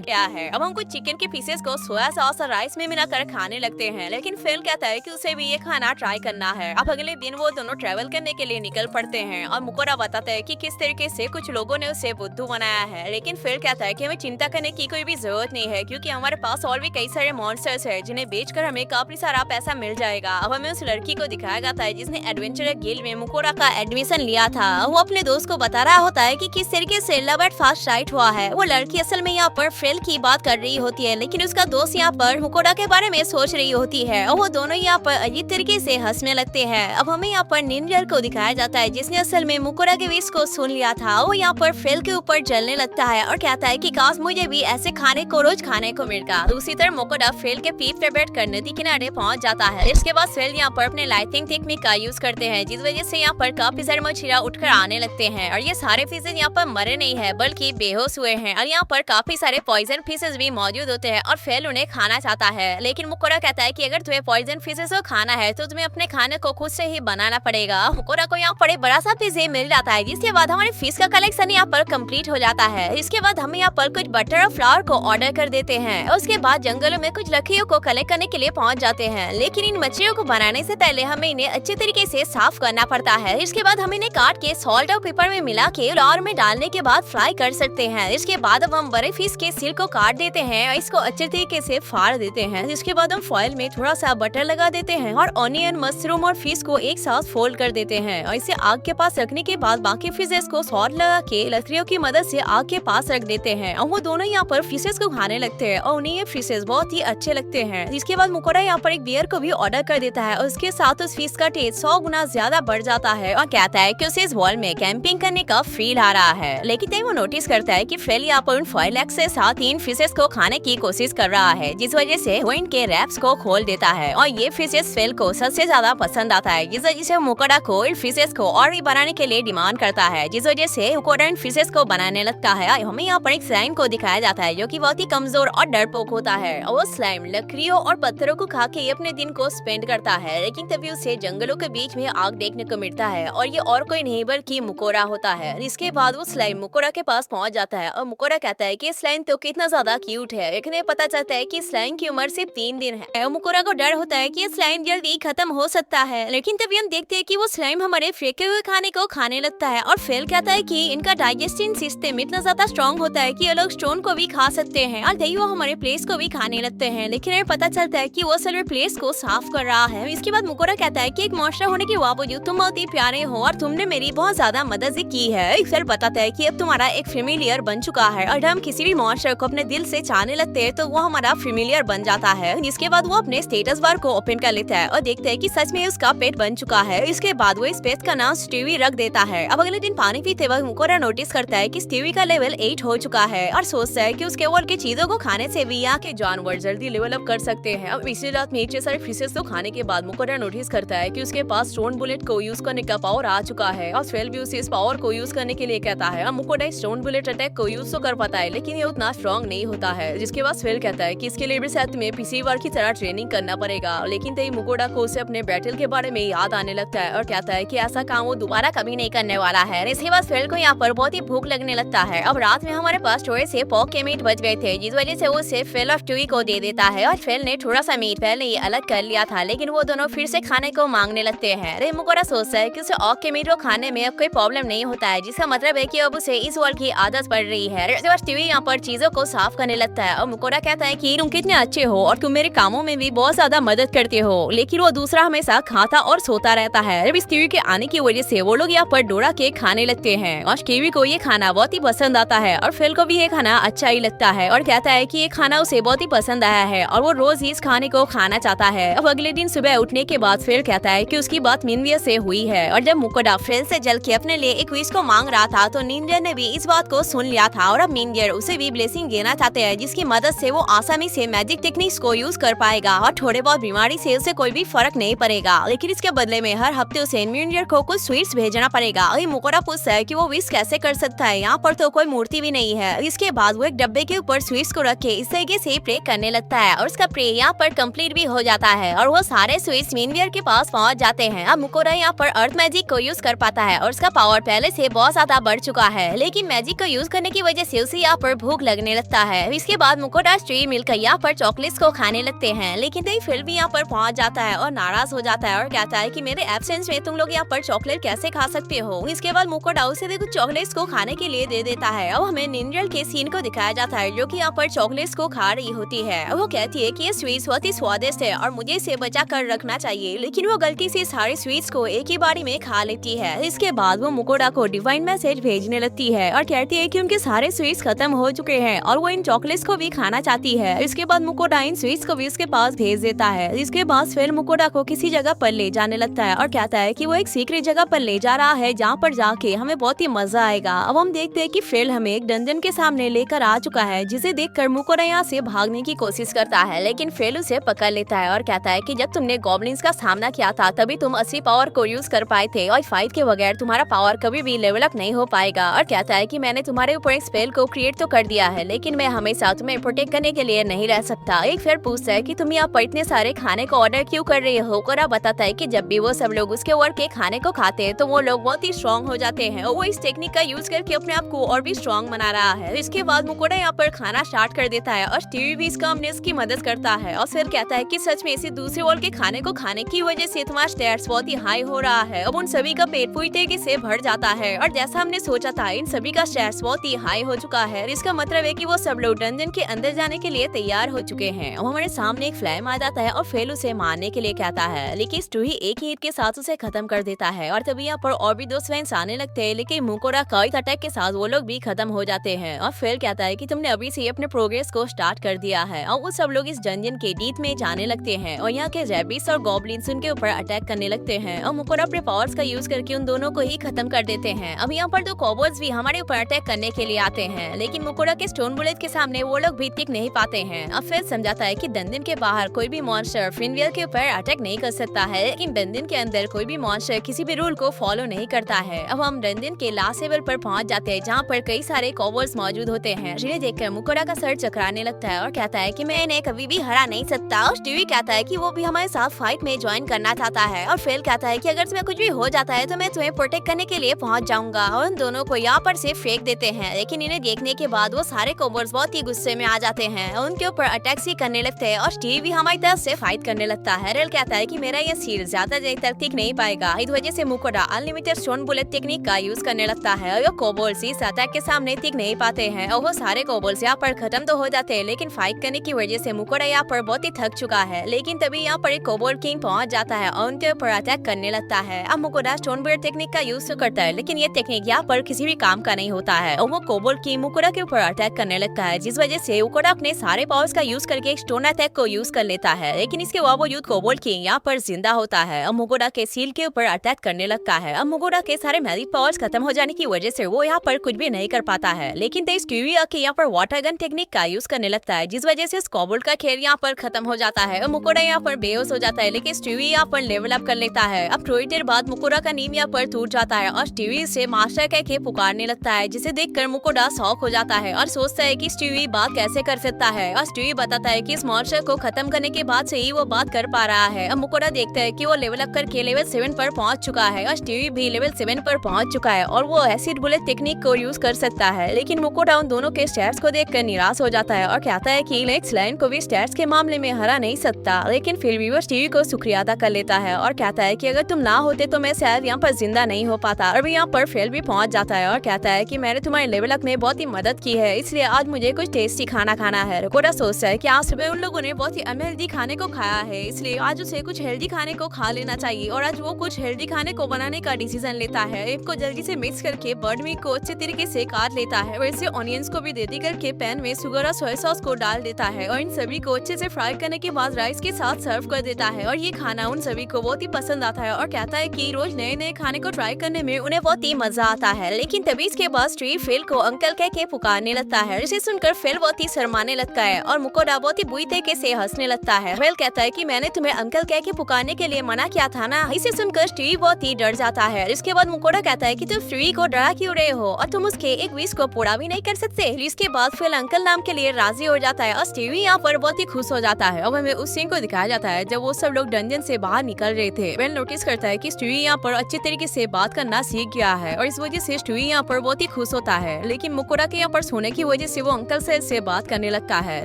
गया है। अब हम कुछ चिकन के पीसेस को सोया सॉस और राइस में मिलाकर खाने लगते हैं, लेकिन फिल कहता है कि उसे भी ये खाना ट्राई करना है। अब अगले दिन वो दोनों ट्रैवल करने के लिए निकल पड़ते हैं और मुकोरा बताता है कि किस तरीके से कुछ लोगों ने उसे बुद्धू बनाया है, लेकिन फिल कहता है कि हमें चिंता करने की कोई भी जरूरत नहीं है क्योंकि हमारे पास और भी कई सारे मॉन्स्टर्स हैं जिन्हें बेचकर हमें काफी सारा पैसा मिल जाएगा। अब हमें उस लड़की को दिखाया जाता है जिसने एडवेंचर गिल्ड में मुकोरा का एडमिशन लिया था। वो अपने दोस्त को बता रहा होता है कि किस तरीके से लव एट फर्स्ट साइट हुआ है। वो लड़की असल में यहाँ पर फिल की बात कर रही होती है, लेकिन उसका दोस्त यहाँ पर मुकोरा के बारे में सोच रही होती है और वो दोनों यहाँ पर अजीब तरीके से हंसने लगते हैं। अब हमें यहाँ पर निंजर को दिखाया जाता है जिसने असल में मुकोरा के विश को सुन लिया था। वो यहाँ पर फिल के ऊपर जलने लगता है और कहता है कि काश मुझे भी ऐसे खाने को रोज खाने को मिलता। दूसरी तरफ मुकोरा फिल के पीठ पे बैठ कर नदी किनारे पहुंच जाता है। इसके बाद फिल यहाँ पर अपने लाइटिंग टेक्निक का यूज करते हैं जिस वजह से यहाँ पर काफी सारे मछलियां उठकर आने लगते हैं और ये सारे फिशेज यहाँ पर मरे नहीं है बल्कि बेहोश हुए हैं और यहाँ पर काफी सारे पॉइजन फिशेज भी मौजूद होते हैं और फिल उन्हें खाना चाहता है, लेकिन मुकोरा कहता है कि अगर तुम्हें पॉइजन फिशेज को खाना है तो तुम्हें अपने खाने को खुद से ही बनाना पड़ेगा। मुकोरा को यहाँ पर बड़ा सा पिज़्ज़ा मिल जाता है जिसके बाद हमारे फिश का कलेक्शन यहाँ पर कंप्लीट हो जाता है। इसके बाद हम यहाँ पर कुछ बटर और फ्लावर को ऑर्डर कर देते हैं और उसके बाद जंगलों में कुछ लकड़ियों को कलेक्ट करने के लिए पहुंच जाते हैं, लेकिन इन मछलियों को बनाने से पहले हमें इन्हें अच्छे तरीके से साफ करना पड़ता है। इसके बाद हम इन्हें काट के सॉल्ट और पेपर में मिला के फ्लावर में डालने के बाद फ्राई कर सकते हैं। इसके बाद अब हम बड़े फिश के सिर को काट देते हैं और इसको अच्छे तरीके से फाड़ देते हैं। इसके बाद हम फॉइल में थोड़ा सा बटर लगा देते हैं और ऑनियन, मशरूम और फिश को एक साथ फोल्ड कर देते हैं और इसे आग के पास रखने के बाद बाकी फिशेस को सॉल्ट लगा के लकड़ियों की मदद से आग के पास रख देते हैं और वो दोनों यहाँ पर फिशेस को खाने लगते हैं और उन्हें ये फिशेस बहुत ही अच्छे लगते हैं। इसके बाद मुकोरा यहाँ पर एक बियर को भी ऑर्डर कर देता है और उसके साथ उस फिश का टेस्ट 100 गुना ज्यादा बढ़ जाता है और कहता है कि उसे इस वॉल में कैंपिंग करने का फील आ रहा है। लेकिन तभी वो नोटिस करता है कि फिल यहाँ पर उन फॉइल एग से साथ इन फिशेस को खाने की कोशिश कर रहा है, जिस वजह से वो इनके रैप्स को खोल देता है और ये फिशेस फिल को सबसे ज्यादा पसंद आता है, जिस वजह से मुकोरा को इन फिशेस को और भी बनाने के लिए डिमांड करता है, जिस वजह से मुकोरा इन फिशेस को बनाने लगता है। हमें यहाँ पर एक स्लाइम को दिखाया जाता है जो कि बहुत ही कमजोर और डरपोक होता है और वो स्लाइम लकड़ियों और पत्थरों को खा के अपने दिन को स्पेंड करता है, लेकिन तभी उसे जंगलों के बीच में आग देखने को मिलता है और ये और कोई नहीं बल्कि मुकोरा होता है। इसके बाद वो स्लाइम मुकोरा के पास पहुंच जाता है और मुकोरा कहता है कि स्लाइम तो कितना ज्यादा क्यूट है, लेकिन पता चलता है कि स्लाइम की उम्र सिर्फ 3 दिन है और मुकोरा को डर होता है कि स्लाइम जल्दी खत्म हो सकता है, लेकिन तभी हम देखते हैं कि वो स्लाइम हमारे फेंके हुए खाने को खाने लगता है और फिल कहता है कि इनका डाइजेस्टिंग सिस्टम इतना ज्यादा स्ट्रॉन्ग होता है कि ये लोग स्टोन को भी खा सकते हैं और तभी वो हमारे प्लेस को भी खाने लगते हैं, लेकिन हमें पता चलता है कि वो असल में प्लेस को साफ कर रहा है। इसके बाद मुकोरा कहता है कि एक मॉन्स्टर होने के बावजूद तुम बहुत ही प्यारे हो और तुमने मेरी बहुत ज्यादा मदद की है। फिर बताता है कि अब तुम्हारा एक फेमिलियर बन चुका है और हम किसी भी मॉन्स्टर को अपने दिल से चाहने लगते हैं तो वो हमारा फेमिलियर बन जाता है। जिसके बाद वो अपने स्टेटस बार को ओपन कर लेता है और देखते हैं कि सच में उसका पेट बन चुका है। इसके बाद वो इस पेट का नाम स्टीवी रख देता है। अब अगले दिन पानी पीते वक्त मुकोरा नोटिस करता है कि स्टीवी का लेवल 8 हो चुका है और सोचता है कि उसके वर्ल्ड की चीजों को खाने से भी यहाँ के जानवर जल्दी लेवल अप कर सकते हैं। अब इसी रात में इतने सारे फिशेस को खाने के बाद मुकोरा नोटिस करता है कि उसके पास स्टोन बुलेट को यूज करने का पावर आ चुका है और फिल भी उसे इस पावर को यूज करने के लिए कहता है। मुकोरा स्टोन बुलेट अटैक को यूज तो कर पाता है लेकिन ये उतना स्ट्रॉन्ग नहीं होता है, जिसके बाद फिल कहता है कि इसके लिए भी साथ में पिछली बार की तरह ट्रेनिंग करना पड़ेगा, लेकिन तभी मुकोरा को उसे अपने बैटल के बारे में याद आने लगता है और कहता है कि ऐसा काम वो दोबारा कभी नहीं करने वाला है। इसके बाद फिल को यहाँ पर बहुत ही भूख लगने लगता है। अब रात में हमारे पास थोड़े से पोर्क के मीट बच गए थे, जिस वजह से वो उसे फिल और ट्यूई को दे देता है और फिल ने थोड़ा सा मीट पहले ही अलग कर लिया था, लेकिन वो दोनों फिर से खाने को मांगने लगते हैं। मुकोरा सोचता है कि उसे ऑक के मीट को खाने में अब कोई प्रॉब्लम नहीं होता है, जिसका मतलब है कि अब उसे इस वर्ल्ड की आदत पड़ रही है। ट्यूई यहाँ पर चीजों को साफ करने लगता है और मुकोरा कहता है कि तुम कितने अच्छे हो और तुम मेरे कामों में भी बहुत ज्यादा मदद करते हो, लेकिन वो दूसरा हमेशा खाता और सोता रहता है। अब इस टीवी के आने की वजह से वो लोग यहाँ पर डोरा केक खाने लगते हैं और टीवी को ये खाना बहुत ही पसंद आता है और फिल को भी ये खाना अच्छा ही लगता है और कहता है कि ये खाना उसे बहुत ही पसंद आया है और वो रोज ही इस खाने को खाना चाहता है। अब अगले दिन सुबह उठने के बाद फिल कहता है कि उसकी बात निंजा से हुई है और जब मुकोरा फिल से जल के अपने लिए एक विश को मांग रहा था तो निंजा ने भी इस बात को सुन लिया था और अब निंजा उसे भी ब्लेसिंग देना चाहते हैं, जिसकी मदद से वो आसानी से मैजिक टेक्निक्स को यूज कर पाएगा और थोड़े बहुत बीमारी से उसे कोई भी फर्क नहीं पड़ेगा, लेकिन इसके बदले में हर हफ्ते उसे निंजा को कुछ स्वीट्स भेजना पड़ेगा। मुकोरा पूछता है कि वो विश कैसे कर सकता है, यहाँ पर तो कोई मूर्ति भी नहीं है। इसके बाद वो एक डब्बे के ऊपर स्वीट्स को रख के इस तरीके से प्रे करने लगता है और उसका प्रे यहाँ पर कंप्लीट भी हो जाता है और वो सारे स्वीट्स निंजा के पास पहुंच जाते हैं। अब मुकोरा यहाँ पर अर्थ मैजिक को यूज कर पाता है और उसका पावर पहले से बहुत ज्यादा बढ़ चुका है, लेकिन मैजिक को यूज करने की वजह से उसे यहाँ पर भूख लगने लगता है। इसके बाद मुकोटा स्ट्री मिलकर यहाँ पर चॉकलेट्स को खाने लगते हैं, लेकिन तभी फिल भी यहाँ पर पहुंच जाता है और नाराज हो जाता है और कहता है कि मेरे एब्सेंस में तुम लोग यहाँ पर चॉकलेट कैसे खा सकते हो। इसके बाद मुकोटा उसे कुछ चॉकलेट्स को खाने के लिए दे देता है। अब हमें निंजल के सीन को दिखाया जाता है जो कि यहाँ पर चॉकलेट्स को खा रही होती है। वो कहती है कि ये स्वीट्स बहुत ही स्वादिष्ट है और मुझे इसे बचा कर रखना चाहिए, लेकिन वो गलती से सारे स्वीट्स को एक ही बारी में खा लेती है। इसके बाद वो मुकोटा को डिवाइन मैसेज भेजने लगती है और कहती है कि उनके सारे स्वीट्स खत्म हो चुके हैं और वो इन चॉकलेट्स को भी खाना चाहती है। इसके बाद मुकोटा इन स्वीट्स को भी उसके पास भेज देता है। इसके बाद फिर मुकोटा को किसी जगह पर ले जाने लगता है और कहता है कि वो एक सीक्रेट जगह पर ले जा रहा है जहाँ पर जाके हमें बहुत ही मजा आएगा। अब हम देखते हैं कि फिल हमें एक डंजन के सामने लेकर आ चुका है, जिसे देखकर मुकोटा यहाँ से भागने की कोशिश करता है, लेकिन फिल उसे पकड़ लेता है और कहता है कि जब तुमने गॉब्लिन्स का सामना किया था तभी तुम असली पावर को यूज कर पाए थे और फाइट के बगैर तुम्हारा पावर कभी भी लेवल अप नहीं हो पाएगा। और कहता है कि मैंने तुम्हारे ऊपर एक स्पेल को क्रिएट तो कर दिया है, लेकिन मैं हमेशा तुम्हें प्रोटेक्ट करने के लिए नहीं रह सकता। एक फिर पूछता है कि तुम यहाँ पर इतने सारे खाने को ऑर्डर क्यों कर रहे हो। कोरा बताता है कि जब भी वो सब लोग उसके वर्क के खाने को खाते हैं तो वो लोग बहुत ही स्ट्रॉन्ग हो जाते हैं और वो इस टेक्निक का यूज करके अपने आप को और भी स्ट्रॉन्ग बना रहा है। इसके बाद मुकोटा यहाँ पर खाना स्टार्ट कर देता है और स्टीवी भी इसका हमने इसकी मदद करता है और फिर कहता है कि सच में इसी दूसरे वर्क के खाने को खाने की वजह से तुम्हारा स्टेट्स बहुत ही हाई हो रहा है। अब उन सभी का पेट पूरी तरीके से भर जाता है और जैसा हमने सोचा था इन सभी का स्टेट्स बहुत ही हाई हो चुका है। इसका मतलब है कि वो सब लोग डंजन के अंदर जाने के लिए तैयार हो चुके हैं। अब हमारे सामने एक फ्लैम आ जाता है और फेल उसे मारने के लिए कहता है, लेकिन स्टूही एक ही हिट के साथ उसे खत्म कर देता है और तभी यहाँ पर और भी दो स्वेंस आने लगते हैं, लेकिन मुकोटा का इस अटैक के साथ वो लोग भी खत्म हो जाते हैं। और फेल कहता है कि तुमने अभी से अपने प्रोग्रेस को स्टार्ट कर दिया है और वो सब लोग इस डंजन के डीप में जाने लगते हैं और यहाँ के रैबिट्स और गॉब्लिन्स उनके ऊपर अटैक करने लगते हैं और मुकोटा अपने पावर्स का यूज करके उन दोनों को ही खत्म कर देते हैं। अब यहाँ पर दो कॉबर्स भी हमारे ऊपर अटैक करने के लिए आते हैं, लेकिन मुकोटा के स्टोन बुलेट के सामने वो लोग भी टिक नहीं पाते हैं। अब फिर समझाता है कि डंजन के बाहर कोई भी मॉन्स्टर फिनवियर के ऊपर अटैक नहीं कर सकता है, लेकिन डंजन के अंदर कोई भी मॉन्स्टर किसी भी रूल को फॉलो नहीं करता है। अब हम डंजन के लास्ट लेवल पर पहुंच जाते हैं जहाँ पर कई सारे कॉबर्स मौजूद होते हैं, जिन्हें देखकर मुकोटा का सर चकराने लगता है और कहता है कि मैं इन्हें कभी भी हरा नहीं सकता। और स्टीवी कहता है कि वो भी हमारे साथ फाइट में ज्वाइन करना चाहता है और फेल कहता है कि अगर तुम्हें कुछ भी हो जाता है तो मैं तुम्हें प्रोटेक्ट करने के लिए पहुंच जाऊंगा। और उन दोनों को यहाँ पर से फेंक देते हैं, लेकिन इन्हें देखने के बाद वो सारे कॉबर्स बहुत ही गुस्से में आ जाते हैं और उनके ऊपर अटैक ही करने लगते हैं और स्टीव भी हमारी तरफ से फाइट करने लगता है। रेल कहता है कि मेरा ये सील ज्यादा देर तक टिक नहीं पाएगा, इस वजह से मुकोटा अनलिमिटेड स्टोन बुलेट टेक्निक का यूज करने लगता है और कॉबर्स इस अटैक के सामने टिक नहीं पाते हैं और वो सारे कॉबर्स यहाँ पर खत्म तो हो जाते हैं, लेकिन फाइट करने की वजह से मुकोटा यहाँ पर बहुत ही थक चुका है। लेकिन तभी यहाँ पर एक कोबोल्ड किंग पहुंच जाता है और उनके ऊपर अटैक करने लगता है। अब मुकोटा स्टोन बुलेट टेक्निक का यूज तो करता है, लेकिन ये टेक्निक यहाँ पर किसी भी काम का नहीं होता है और वो कोबोल्ड किंग मुकोटा के ऊपर अटैक करने लगता है, जिस वजह से मुकोटा अपने सारे पावर्स का यूज करके एक स्टोन अटैक को यूज कर लेता है। लेकिन इसके बावजूद कोबोल्ड किंग यहाँ पर जिंदा होता है और मुकोटा के सील के ऊपर अटैक करने लगता है। अब मुकोटा के सारे मैजिक पावर्स खत्म हो जाने की वजह से वो यहाँ पर कुछ भी नहीं कर पाता है, लेकिन स्टीवी आके यहाँ पर वाटर गन टेक्निक का यूज करने लगता है, जिस वजह से कोबोल्ड का खेल यहाँ पर खत्म हो जाता है और मुकोटा यहाँ पर बेहोश हो जाता है, लेकिन स्टीवी यहाँ पर लेवल अप कर लेता है। अब थोड़ी देर बाद मुकोटा का नीम यहाँ पर टूट जाता है और स्टीवी से मास्टर कह के पुकारने लगता है, जिसे देखकर मुकोटा शॉक हो जाता है और सोचता है कि स्टीवी बात कैसे कर सकता है। और स्टीवी बताता है कि इस मॉन्स्टर को खत्म करने के बाद से ही वो बात कर पा रहा है। अब मुकोटा देखता है कि वो लेवल अप करके लेवल 7 पर पहुंच चुका है और स्टीवी भी लेवल 7 पर पहुंच चुका है और वो एसिड बुलेट टेक्निक को यूज कर सकता है। लेकिन मुकोटा उन दोनों के स्टैट्स को देखकर निराश हो जाता है और कहता है कि लेक्स लाइन को भी स्टैट्स के मामले में हरा नहीं सकता, लेकिन फिर भी वो स्टीवी को शुक्रिया अदा कर लेता है और कहता है कि अगर तुम ना होते तो मैं शायद यहाँ पर जिंदा नहीं हो पाता। और यहाँ पर फेल भी पहुंच जाता है और कहता है कि मैंने तुम्हारे लेवल अप में बहुत ही मदद की है, इसलिए आज मुझे कुछ टेस्टी खाना खाना है। मुकोटा सोचता है कि आज सुबह उन लोगों ने बहुत ही अनहेल्दी खाने को खाया है, इसलिए आज उसे कुछ हेल्दी खाने को खा लेना चाहिए और आज वो कुछ हेल्दी खाने को बनाने का डिसीजन लेता है। इनको जल्दी से मिक्स करके बर्ड मीट को अच्छे तरीके से काट लेता है, वैसे ऑनियंस को भी रेडी करके पैन में शुगर और सोया सॉस को डाल देता है और इन सभी को अच्छे से फ्राई करने के बाद राइस के साथ सर्व कर देता है। और ये खाना उन सभी को बहुत ही पसंद आता है और कहता है कि रोज नए नए खाने को ट्राई करने में उन्हें बहुत ही मजा आता है। लेकिन तभी इसके बाद स्टीव फेल को अंकल कह के पुकारने लगता है, जिसे सुनकर फेल बहुत ही शर्माने लगता है और मुकोटा बहुत ही बुरी तरीके से हंसने लगता है। फेल कहता है कि मैंने तुम्हें अंकल कह के पुकारने के लिए मना किया था ना। इसे सुनकर स्टीव बहुत ही डर जाता है। इसके बाद मुकोटा कहता है कि तुम स्टीव को डरा क्यों रहे हो और तुम उसके एक विश को पूरा भी नहीं कर सकते। इसके बाद फेल अंकल नाम के लिए राजी हो जाता है और स्टीव यहाँ पर बहुत ही खुश हो जाता है। अब हमें उस सीन को दिखाया जाता है जब वो सब लोग डंजन से बाहर निकल रहे थे। फेल नोटिस करता है कि स्टीव यहाँ पर अच्छे तरीके से बात करना सीख सीख गया है और इस वजह से स्टुई यहाँ पर बहुत ही खुश होता है। लेकिन मुकोरा के यहाँ पर सोने की वजह से वो अंकल से बात करने लगता है।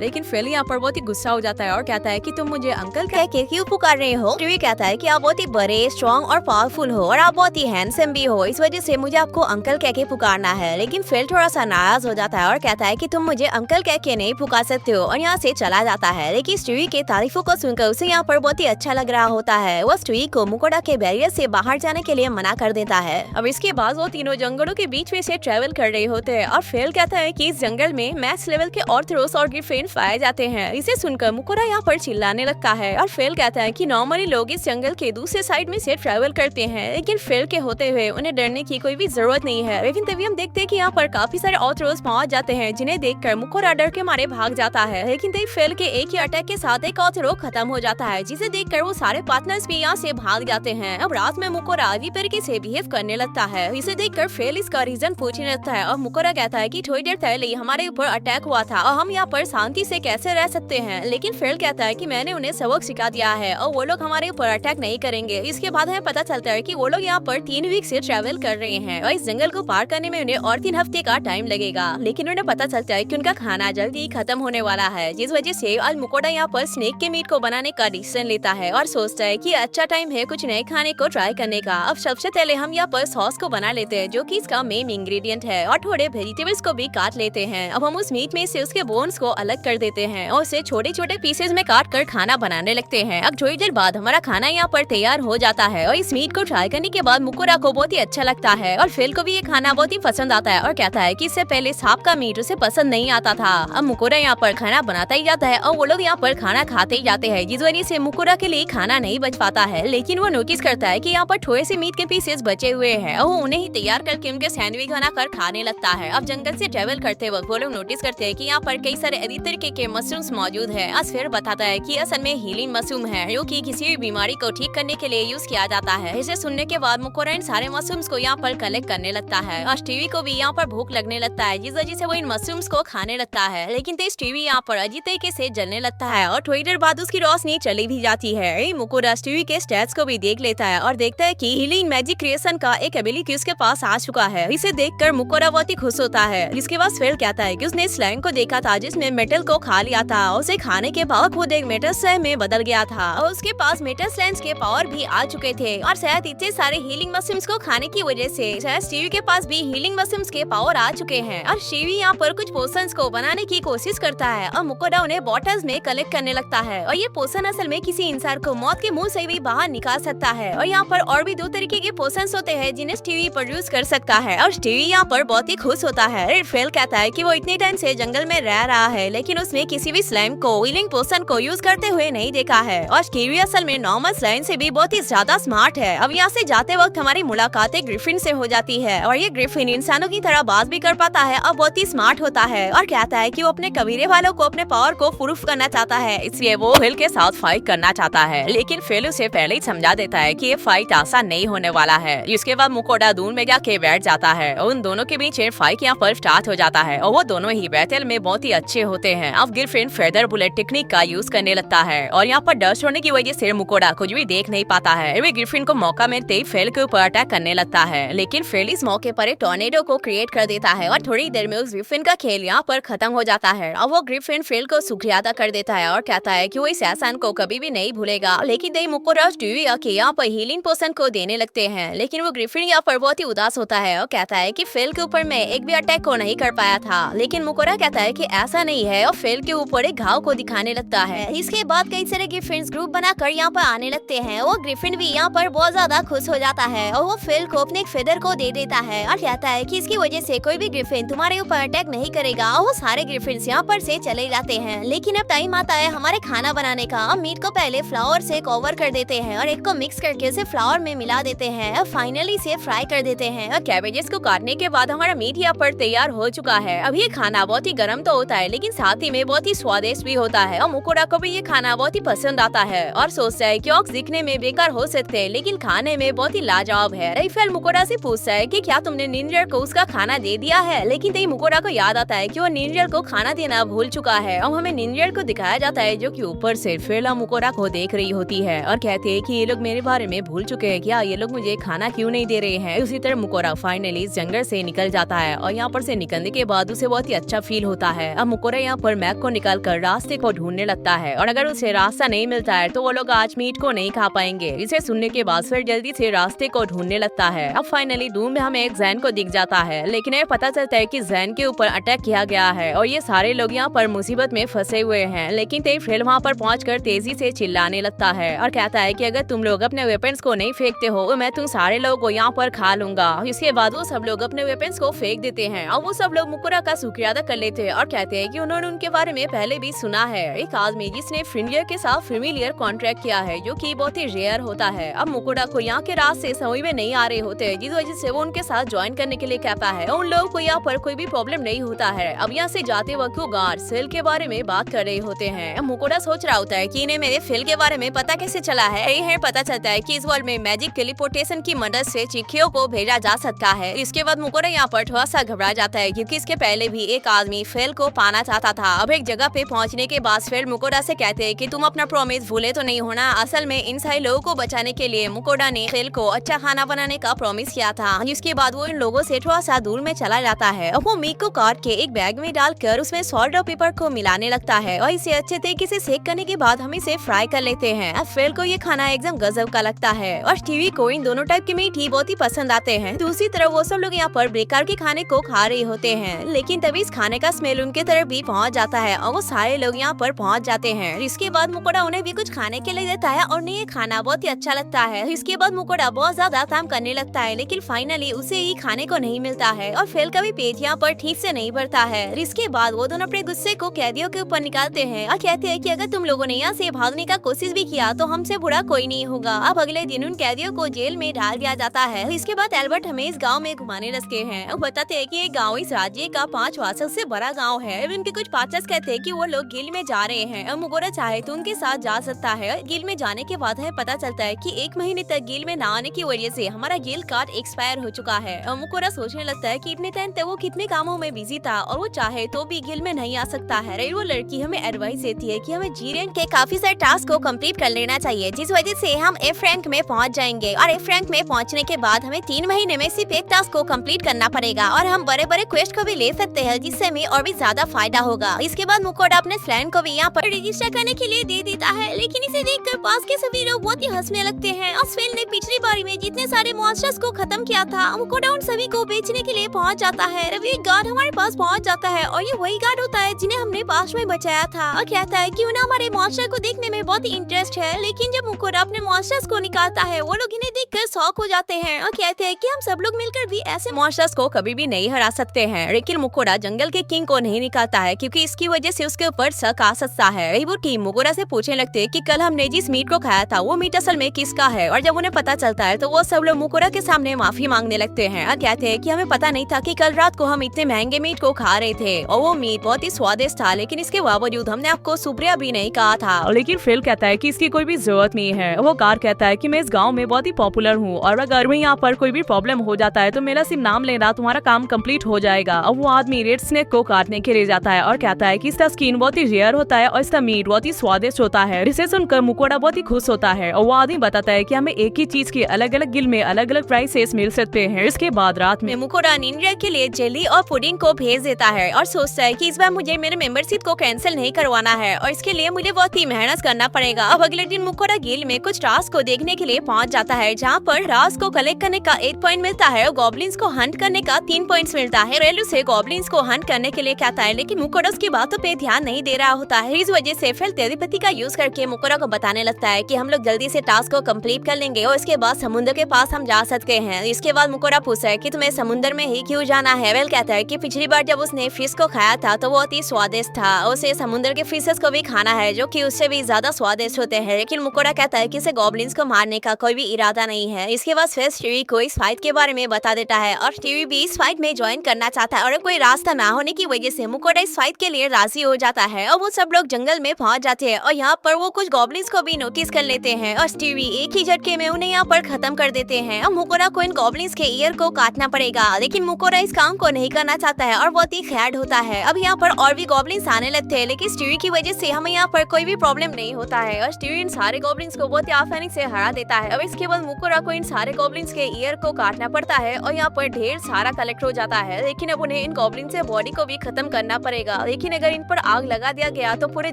लेकिन फेल यहाँ पर बहुत ही गुस्सा हो जाता है और कहता है कि तुम मुझे अंकल कह के क्यों पुकार रहे हो। स्टुई कहता है कि आप बहुत ही बड़े, स्ट्रॉन्ग और पावरफुल हो और आप बहुत ही हैंडसम भी हो, इस वजह से मुझे आपको अंकल कह के पुकारना है। लेकिन फेल थोड़ा सा नाराज हो जाता है और कहता है कि तुम मुझे अंकल कह के नहीं पुकार सकते हो और यहाँ से चला जाता है। लेकिन स्टुई के तारीफों को सुनकर उसे यहाँ पर बहुत ही अच्छा लग रहा होता है। वो स्टुई को मुकोड़ा के बैरियर से बाहर जाने के लिए मना कर देता है। अब इसके बाद वो तीनों जंगलों के बीच में से ट्रेवल कर रहे होते हैं और फेल कहता है कि इस जंगल में मैक्स लेवल के ऑर्थरोस और ग्रिफिन पाए जाते हैं। इसे सुनकर मुकोड़ा यहाँ पर चिल्लाने लगता है और फेल कहता है कि नॉर्मली लोग इस जंगल के दूसरे साइड में से ट्रेवल करते हैं, लेकिन फेल के होते हुए उन्हें डरने की कोई भी जरूरत नहीं है। लेकिन तभी हम देखते हैं कि यहाँ पर काफी सारे ऑर्थरोस पहुंच जाते हैं, जिन्हें देखकर मुकोड़ा डर के मारे भाग जाता है। लेकिन तभी फेल के एक ही अटैक के साथ एक ऑर्थरो खत्म हो जाता है, जिसे देखकर वो सारे पार्टनर्स भी यहाँ से भाग जाते हैं। अब रात में मुकोड़ा अजीब तरीके से बिहेव करने लगता है। इसे देखकर फेल इसका रीजन पूछने लगता है और मुकोड़ा कहता है कि थोड़ी देर पहले हमारे ऊपर अटैक हुआ था और हम यहाँ पर शांति से कैसे रह सकते हैं। लेकिन फेल कहता है कि मैंने उन्हें सबक सिखा दिया है और वो लोग हमारे ऊपर अटैक नहीं करेंगे। इसके बाद हमें पता चलता है कि वो लोग यहाँ पर 3 वीक से ट्रैवल कर रहे हैं और इस जंगल को पार करने में उन्हें और 3 हफ्ते का टाइम लगेगा। लेकिन उन्हें पता चलता है कि उनका खाना जल्दी ही खत्म होने वाला है, जिस वजह से आज मुकोड़ा यहाँ पर स्नेक के मीट को बनाने का डिसीजन लेता है और सोचता है कि अच्छा टाइम है कुछ नए खाने को ट्राई करने का। अब सबसे पहले हम यहाँ पर सॉस को बना लेते हैं, जो कि इसका मेन इंग्रेडिएंट है, और थोड़े वेजिटेबल्स को भी काट लेते हैं। अब हम उस मीट में से उसके बोन्स को अलग कर देते हैं और उसे छोटे छोटे पीसेज में काट कर खाना बनाने लगते हैं। अब थोड़ी देर बाद हमारा खाना यहाँ पर तैयार हो जाता है और इस मीट को ट्राई करने के बाद मुकोड़ा को बहुत ही अच्छा लगता है और फेल को भी ये खाना बहुत ही पसंद आता है और कहता है कि इससे पहले सांप का मीट उसे पसंद नहीं आता था। अब मुकोड़ा यहाँ पर खाना बनाता ही जाता है और वो लोग यहाँ पर खाना खाते ही जाते हैं, जिस वजह से मुकोड़ा के लिए खाना नहीं बच पाता है। लेकिन वो नोटिस करता है कि यहाँ पर थोड़े से मीट के पीसेस बचे हुए हैं और वो उन्हें ही तैयार करके उनके सैंडविच बनाकर खाने लगता है। अब जंगल से ट्रेवल करते वक्त वो लोग नोटिस करते हैं कि यहाँ पर कई सारे अजीब तरीके के मशरूम्स मौजूद है। फिर बताता है कि असल में हीलिंग मशरूम है, जो कि किसी भी बीमारी को ठीक करने के लिए यूज किया जाता है। इसे सुनने के बाद मुकोड़ा इन सारे मशरूम्स को यहाँ पर कलेक्ट करने लगता है और स्टीवी को भी यहाँ पर भूख लगने लगता है, जिस वजह से वो इन मशरूम्स को खाने लगता है। लेकिन स्टीवी यहाँ पर अजीब तरीके से जलने लगता है और थोड़ी देर बाद उसकी रोशनी चली भी जाती है। मुकोड़ा स्टीवी के स्टैट्स को भी देख लेता है और देखता है कि हीलिंग मैजिक क्रिएशन का एक एबिलिटी उसके पास आ चुका है। इसे देखकर मुकोड़ा बहुत ही खुश होता है। जिसके बाद फेल कहता है कि उसने स्लाइम को देखा था जिसने मेटल को खा लिया था और उसे खाने के बाद खुद एक मेटल स्लाइम में बदल गया था और उसके पास मेटल स्लाइम्स के पावर भी आ चुके थे और शायद इतने सारे हीलिंग मशरूम्स को खाने की वजह से शायद स्टीवी के पास भी हीलिंग मशरूम्स के पावर आ चुके हैं। और स्टीवी यहाँ पर कुछ पोशंस को बनाने की कोशिश करता है और मुकोड़ा उन्हें बॉटल्स में कलेक्ट करने लगता है और ये पोशन असल में किसी इंसान को मौत के मुंह से भी बाहर निकाल सकता है। और यहाँ पर और भी 2 तरीके के पोशंस होते हैं जिन्हें स्टीवी प्रोड्यूस कर सकता है और स्टीवी यहाँ पर बहुत ही खुश होता है। फेल कहता है कि वो इतने टाइम से जंगल में रह रहा है, लेकिन उसने किसी भी स्लाइम को हीलिंग पोशन को यूज करते हुए नहीं देखा है और स्टीवी असल में नॉर्मल स्लाइम से भी बहुत ही ज्यादा स्मार्ट है। अब यहाँ से जाते वक्त हमारी मुलाकात एक ग्रिफिन से हो जाती है और ये ग्रिफिन इंसानों की तरह बात भी कर पाता है और बहुत ही स्मार्ट होता है और कहता है कि वो अपने कबीले वालों को अपने पावर को प्रूफ करना चाहता है, इसलिए वो फेल के साथ फाइट करना चाहता है। लेकिन फेल उसे पहले ही समझा देता है कि ये फाइट आसान नहीं होने वाला है। इसके बाद मुकोड़ा दूर में जाके बैठ जाता है और उन दोनों के बीच फाइट यहाँ पर स्टार्ट हो जाता है और वो दोनों ही बैटल में बहुत ही अच्छे होते हैं। अब ग्रिफिन फेदर बुलेट टेक्निक का यूज करने लगता है और यहाँ पर डस्ट होने की वजह से मुकोड़ा कुछ भी देख नहीं पाता है। वे ग्रिफिन को मौका मिलते ही फेल के ऊपर अटैक करने लगता है, लेकिन फेल इस मौके पर एक टॉर्नेडो को क्रिएट कर देता है और थोड़ी देर में उस ग्रिफिन का खेल यहाँ पर खत्म हो जाता है और वो ग्रिफिन फेल को शुक्रिया अदा कर देता है और कहता है कि वो इस एहसान को कभी भी नहीं भूलेगा। लेकिन दे मुकोड़ा स्टीवी आके यहाँ पर हीलिंग पोशन को देने लगते हैं, लेकिन वो ग्रिफिन यहाँ पर बहुत ही उदास होता है और कहता है कि फेल के ऊपर मैं एक भी अटैक को नहीं कर पाया था। लेकिन मुकोड़ा कहता है कि ऐसा नहीं है और फेल के ऊपर एक घाव को दिखाने लगता है। इसके बाद कई सारे ग्रिफिन्स ग्रुप बनाकर यहाँ पर आने लगते हैं। वो ग्रिफिन भी यहाँ पर बहुत ज्यादा खुश हो जाता है और वो फेल को अपने एक फेदर को दे देता है और कहता है कि इसकी वजह से कोई भी ग्रिफिन तुम्हारे ऊपर अटैक नहीं करेगा। और वो सारे ग्रिफिन्स यहाँ पर से चले जाते हैं। लेकिन अब टाइम आता है हमारे खाना बनाने का। हम मीट को पहले फ्लावर से कवर कर देते हैं और एक को मिक्स करके उसे फ्लावर में मिला देते हैं और फाइनली इसे फ्राई कर देते हैं और कैबेजेस को काटने के बाद हमारा मीट यहाँ पर तैयार हो चुका है। अब ये खाना बहुत ही गर्म तो होता है, लेकिन साथ ही में बहुत ही स्वादिष्ट भी होता है और मुकोड़ा को भी ये खाना बहुत ही पसंद आता है और सोचता है कि ऑक्स दिखने में बेकार हो सकते हैं, लेकिन खाने में बहुत ही लाजवाब है। राइफल मुकोड़ा से पूछता है कि क्या तुमने निंजर को उसका खाना दे दिया है, लेकिन तभी मुकोड़ा को याद आता है कि वो निंजर को खाना देना भूल चुका है और हमें निंजर को दिखाया जाता है जो कि ऊपर से फेला मुकोड़ा को देख रही होती है और कहते हैं कि ये लोग मेरे बारे में भूल चुके हैं क्या, ये लोग मुझे खाना क्यों नहीं दे रहे हैं। उसी तरह मुकोरा फाइनली इस जंगल से निकल जाता है और यहाँ पर से निकलने के बाद उसे बहुत ही अच्छा फील होता है। अब मुकोरा यहाँ पर मैक को निकाल कर रास्ते को ढूंढने लगता है और अगर उसे रास्ता नहीं मिलता है तो वो लोग आज मीट को नहीं खा पाएंगे। इसे सुनने के बाद फिर जल्दी से रास्ते को ढूंढने लगता है। अब फाइनली दूर में हमें एक जैन को दिख जाता है, लेकिन ये पता चलता है कि जैन के ऊपर अटैक किया गया है और ये सारे लोग यहाँ पर मुसीबत में फंसे हुए हैं। लेकिन तेफिल वहाँ पर पहुंचकर तेजी से चिल्लाने लगता है और कहता है कि अगर तुम लोग अपने वेपन्स को नहीं फेंकते हो तो मैं तुम सारे लोगों को यहाँ पर खा लूंगा। इसके बाद वो सब लोग अपने वेपन्स को फेंक देते हैं और वो सब लोग मुकुरा का शुक्रिया अदा कर लेते हैं और कहते हैं कि उन्होंने उनके बारे में पहले भी सुना है, एक आदमी जिसने फ्रेंडियर के साथ फेमिलियर कॉन्ट्रैक्ट किया है जो कि बहुत ही रेयर होता है। अब मुकुरा को यहाँ के रास्ते समझ में नहीं आ रहे होते, जिस वजह से वो उनके साथ ज्वाइन करने के लिए कहता है। उन लोगों को यहाँ पर कोई भी प्रॉब्लम नहीं होता है। अब यहाँ से जाते वक्त वो गार्ड सेल के बारे में बात कर रहे होते हैं। अब मुकुरा सोच रहा होता है कि इन्हें मेरे फिल के बारे में पता कैसे चला है। यह पता चलता है कि इस वर्ल्ड में मैजिक टेलीपोर्टेशन की मदद से चिट्ठियों को भेजा जा सकता है। इसके बाद मुकुरा यहाँ पर थोड़ा सा घबरा जाता है क्योंकि इसके पहले भी एक आदमी फेल को पाना चाहता था। अब एक जगह पे पहुँचने के बाद फेल मुकुरा से कहते हैं कि तुम अपना प्रॉमिस भूले तो नहीं होना। असल में इन सारे लोगों को बचाने के लिए मुकुरा ने फेल को अच्छा खाना बनाने का प्रॉमिस किया था। जिसके बाद वो इन लोगों से थोड़ा सा दूर में चला जाता है। अब वो मीट को काट के एक बैग में डालकर उसमें सॉल्ट और पेपर को मिलाने लगता है और इसे अच्छे तरीके से सेक करने के बाद हम इसे फ्राई कर लेते हैं। अब फेल को ये खाना एकदम गजब का लगता है और टीवी को इन दोनों टाइप के मीट ही बहुत ही पसंद आते हैं। दूसरी तरफ वो सब लोग यहाँ पर बेकार के खाने को खा रहे होते हैं, लेकिन तभी इस खाने का स्मेल उनके तरफ भी पहुँच जाता है और वो सारे लोग यहाँ पर पहुँच जाते हैं। इसके बाद मुकुरा उन्हें भी कुछ खाने के लिए देता है और उन्हें ये खाना बहुत ही अच्छा लगता है। इसके बाद मुकुरा बहुत ज्यादा काम करने लगता है, लेकिन फाइनली उसे ही खाने को नहीं मिलता है और फेल का भी पेट यहाँ पर ठीक से नहीं भरता है। इसके बाद वो दोनों अपने गुस्से को कैदियों के ऊपर निकालते हैं और कहते हैं कि अगर तुम लोगों ने यहाँ से भागने का कोशिश भी किया तो हमसे बुरा कोई नहीं होगा। अब अगले दिन उन कैदियों को जेल में डाल दिया जाता है। इसके बाद एल्बर्ट हमें इस गाँव में घुमाने लगते हैं और बताते हैं कि ये गाँव इस राज्य का 5वां सबसे बड़ा गाँव है। उनके कुछ पाचस कहते हैं कि वो लोग गिल में जा रहे हैं और मुकुरा चाहे तो उनके साथ जा सकता है। गिल में जाने के बाद हमें पता चलता है कि 1 महीने तक गिल में न आने की वजह से हमारा गिल कार्ड एक्सपायर हो चुका है और मुकुरा सोचने लगता है कि इतने टाइम तक वो कितने कामों में बिजी था और वो चाहे तो भी गिल में नहीं आ सकता है। वो लड़की हमें एडवाइस देती है कि हमें जी रैंक के काफी सारे टास्क को कंप्लीट कर लेना चाहिए, जिस वजह से हम एफ रैंक में पहुंच जाएंगे और एफ रैंक में पहुंचने के बाद हमें 3 महीने में सिर्फ एक टास्क को कंप्लीट करना पड़ेगा और हम बड़े बड़े क्वेस्ट को भी ले सकते हैं, जिससे हमें और भी ज्यादा फायदा होगा। इसके बाद मुकुरा अपने फ्रेंड को भी यहाँ पर रजिस्टर करने के लिए दे देता है, लेकिन इसे देखकर पास के सभी लोग बहुत ही हंसने लगते हैं और फेल ने पिछली बारी में जितने सारे मॉन्स्टर्स को खत्म किया था मुकुरा उन सभी को बेचने के लिए पहुँच जाता है। रवि एक गार्ड हमारे पास पहुँच जाता है और ये वही गार्ड होता है जिन्हें हमने पास में बचाया था और कहता है कि उन्हें हमारे मॉन्स्टर को देखने में बहुत ही इंटरेस्ट है। लेकिन जब मुकुरा अपने मॉन्स्टर्स को निकालता है वो लोग इन्हें देखकर शॉक हो जाते हैं और कहते हैं कि हम सब लोग मिलकर भी ऐसे मॉन्स्टर्स को कभी भी नहीं हरा सकते हैं। लेकिन मुकुरा जंगल के किंग को नहीं निकालता है क्योंकि इसकी वजह से उसके ऊपर शक आ सकता है। वो टीम मुकुरा से पूछने लगते हैं कि कल हमने जिस मीट को खाया था वो मीट असल में किसका है और जब उन्हें पता चलता है तो वो सब लोग मुकुरा के सामने माफी मांगने लगते हैं और कहते हैं कि हमें पता नहीं था कि कल रात को हम इतने महंगे मीट को खा रहे थे और वो मीट बहुत ही स्वादिष्ट था, लेकिन इसके बावजूद हमने आपको शुक्रिया भी नहीं कहा था। लेकिन फेल कहता है कि इसकी कोई भी जरूरत नहीं है। वो कार कहता है कि मैं इस गांव में बहुत ही पॉपुलर हूँ और अगर मैं यहाँ पर कोई भी प्रॉब्लम हो जाता है तो मेरा सिर्फ नाम लेना तुम्हारा काम कंप्लीट हो जाएगा। अब वो आदमी रेड स्नेक को काटने के लिए जाता है और कहता है कि इसका स्किन बहुत ही रेयर होता है और इसका मीट बहुत ही स्वादिष्ट होता है। इसे सुनकर मुकुरा बहुत ही खुश होता है और वो आदमी बताता है कि हमें एक ही चीज के अलग अलग गिल में अलग अलग प्राइसेस मिल सकते हैं। इसके बाद रात में मुकुरा निंजा के लिए जेली और पुडिंग को भेज देता है और सोचता है कि इस बार मुझे मेरे मेंबरशिप को कैंसिल नहीं करवाना है और इसके लिए मुझे बहुत ही मेहनत करना पड़ेगा। अब अगले दिन मुकुरा गिल में कुछ टास्क को देखने के लिए पहुंच जाता है, जहां पर टास्क को कलेक्ट करने का 8 पॉइंट मिलता है और गॉब्लिन्स को हंट करने का 3 पॉइंट्स मिलता है। रेलू से गॉब्लिन्स को हंट करने के लिए कहता है, लेकिन मुकुरा उसकी बातों पे ध्यान नहीं दे रहा होता है। इस वजह से फेल टेलीपैथी का यूज करके मुकुरा को बताने लगता है कि हम लोग जल्दी से टास्क को कंप्लीट कर लेंगे और इसके बाद समुद्र के पास हम जा सकते हैं। इसके बाद मुकुरा पूछता है कि तुम्हें समुद्र में ही क्यों जाना है। वेल कहता है कि पिछली बार जब उसने फिश को खाया था तो बहुत ही स्वादिष्ट था, उसे समुद्र के फिशेस को भी खाना है जो कि उससे भी ज्यादा स्वादिष्ट होते हैं। लेकिन मुकुरा कहता है कि इसे गॉब्लिन्स को मारने का कोई भी इरादा नहीं है। इसके बाद फेस टीवी को इस फाइट के बारे में बता देता है और टीवी भी इस फाइट में ज्वाइन करना चाहता है और कोई रास्ता ना होने की वजह से मुकुरा इस फाइट के लिए राजी हो जाता है और वो सब लोग जंगल में पहुंच जाते हैं और यहाँ पर वो कुछ गॉब्लिन्स को भी नोटिस कर लेते हैं और टीवी एक ही झटके में उन्हें यहाँ पर खत्म कर देते हैं और मुकुरा को इन गॉब्लिन्स के ईयर को काटना पड़ेगा। लेकिन मुकुरा इस काम को नहीं करना चाहता है और बहुत ही खैड होता है। अब यहाँ पर और भी गॉब्लिन्स आने लगते हैं, लेकिन स्टीवी की वजह से हमें यहाँ पर कोई भी प्रॉब्लम नहीं होता है और स्टीवी इन सारे गॉब्लिन्स को बहुत ही आसानी से हरा देता है। अब इसके बाद मुकुरा को इन सारे गॉब्लिन्स के ईयर को काटना पड़ता है और यहाँ पर ढेर सारा कलेक्ट हो जाता है। लेकिन अब उन्हें इन गॉब्लिन से बॉडी को भी खत्म करना पड़ेगा। लेकिन अगर इन पर आग लगा दिया गया तो पूरे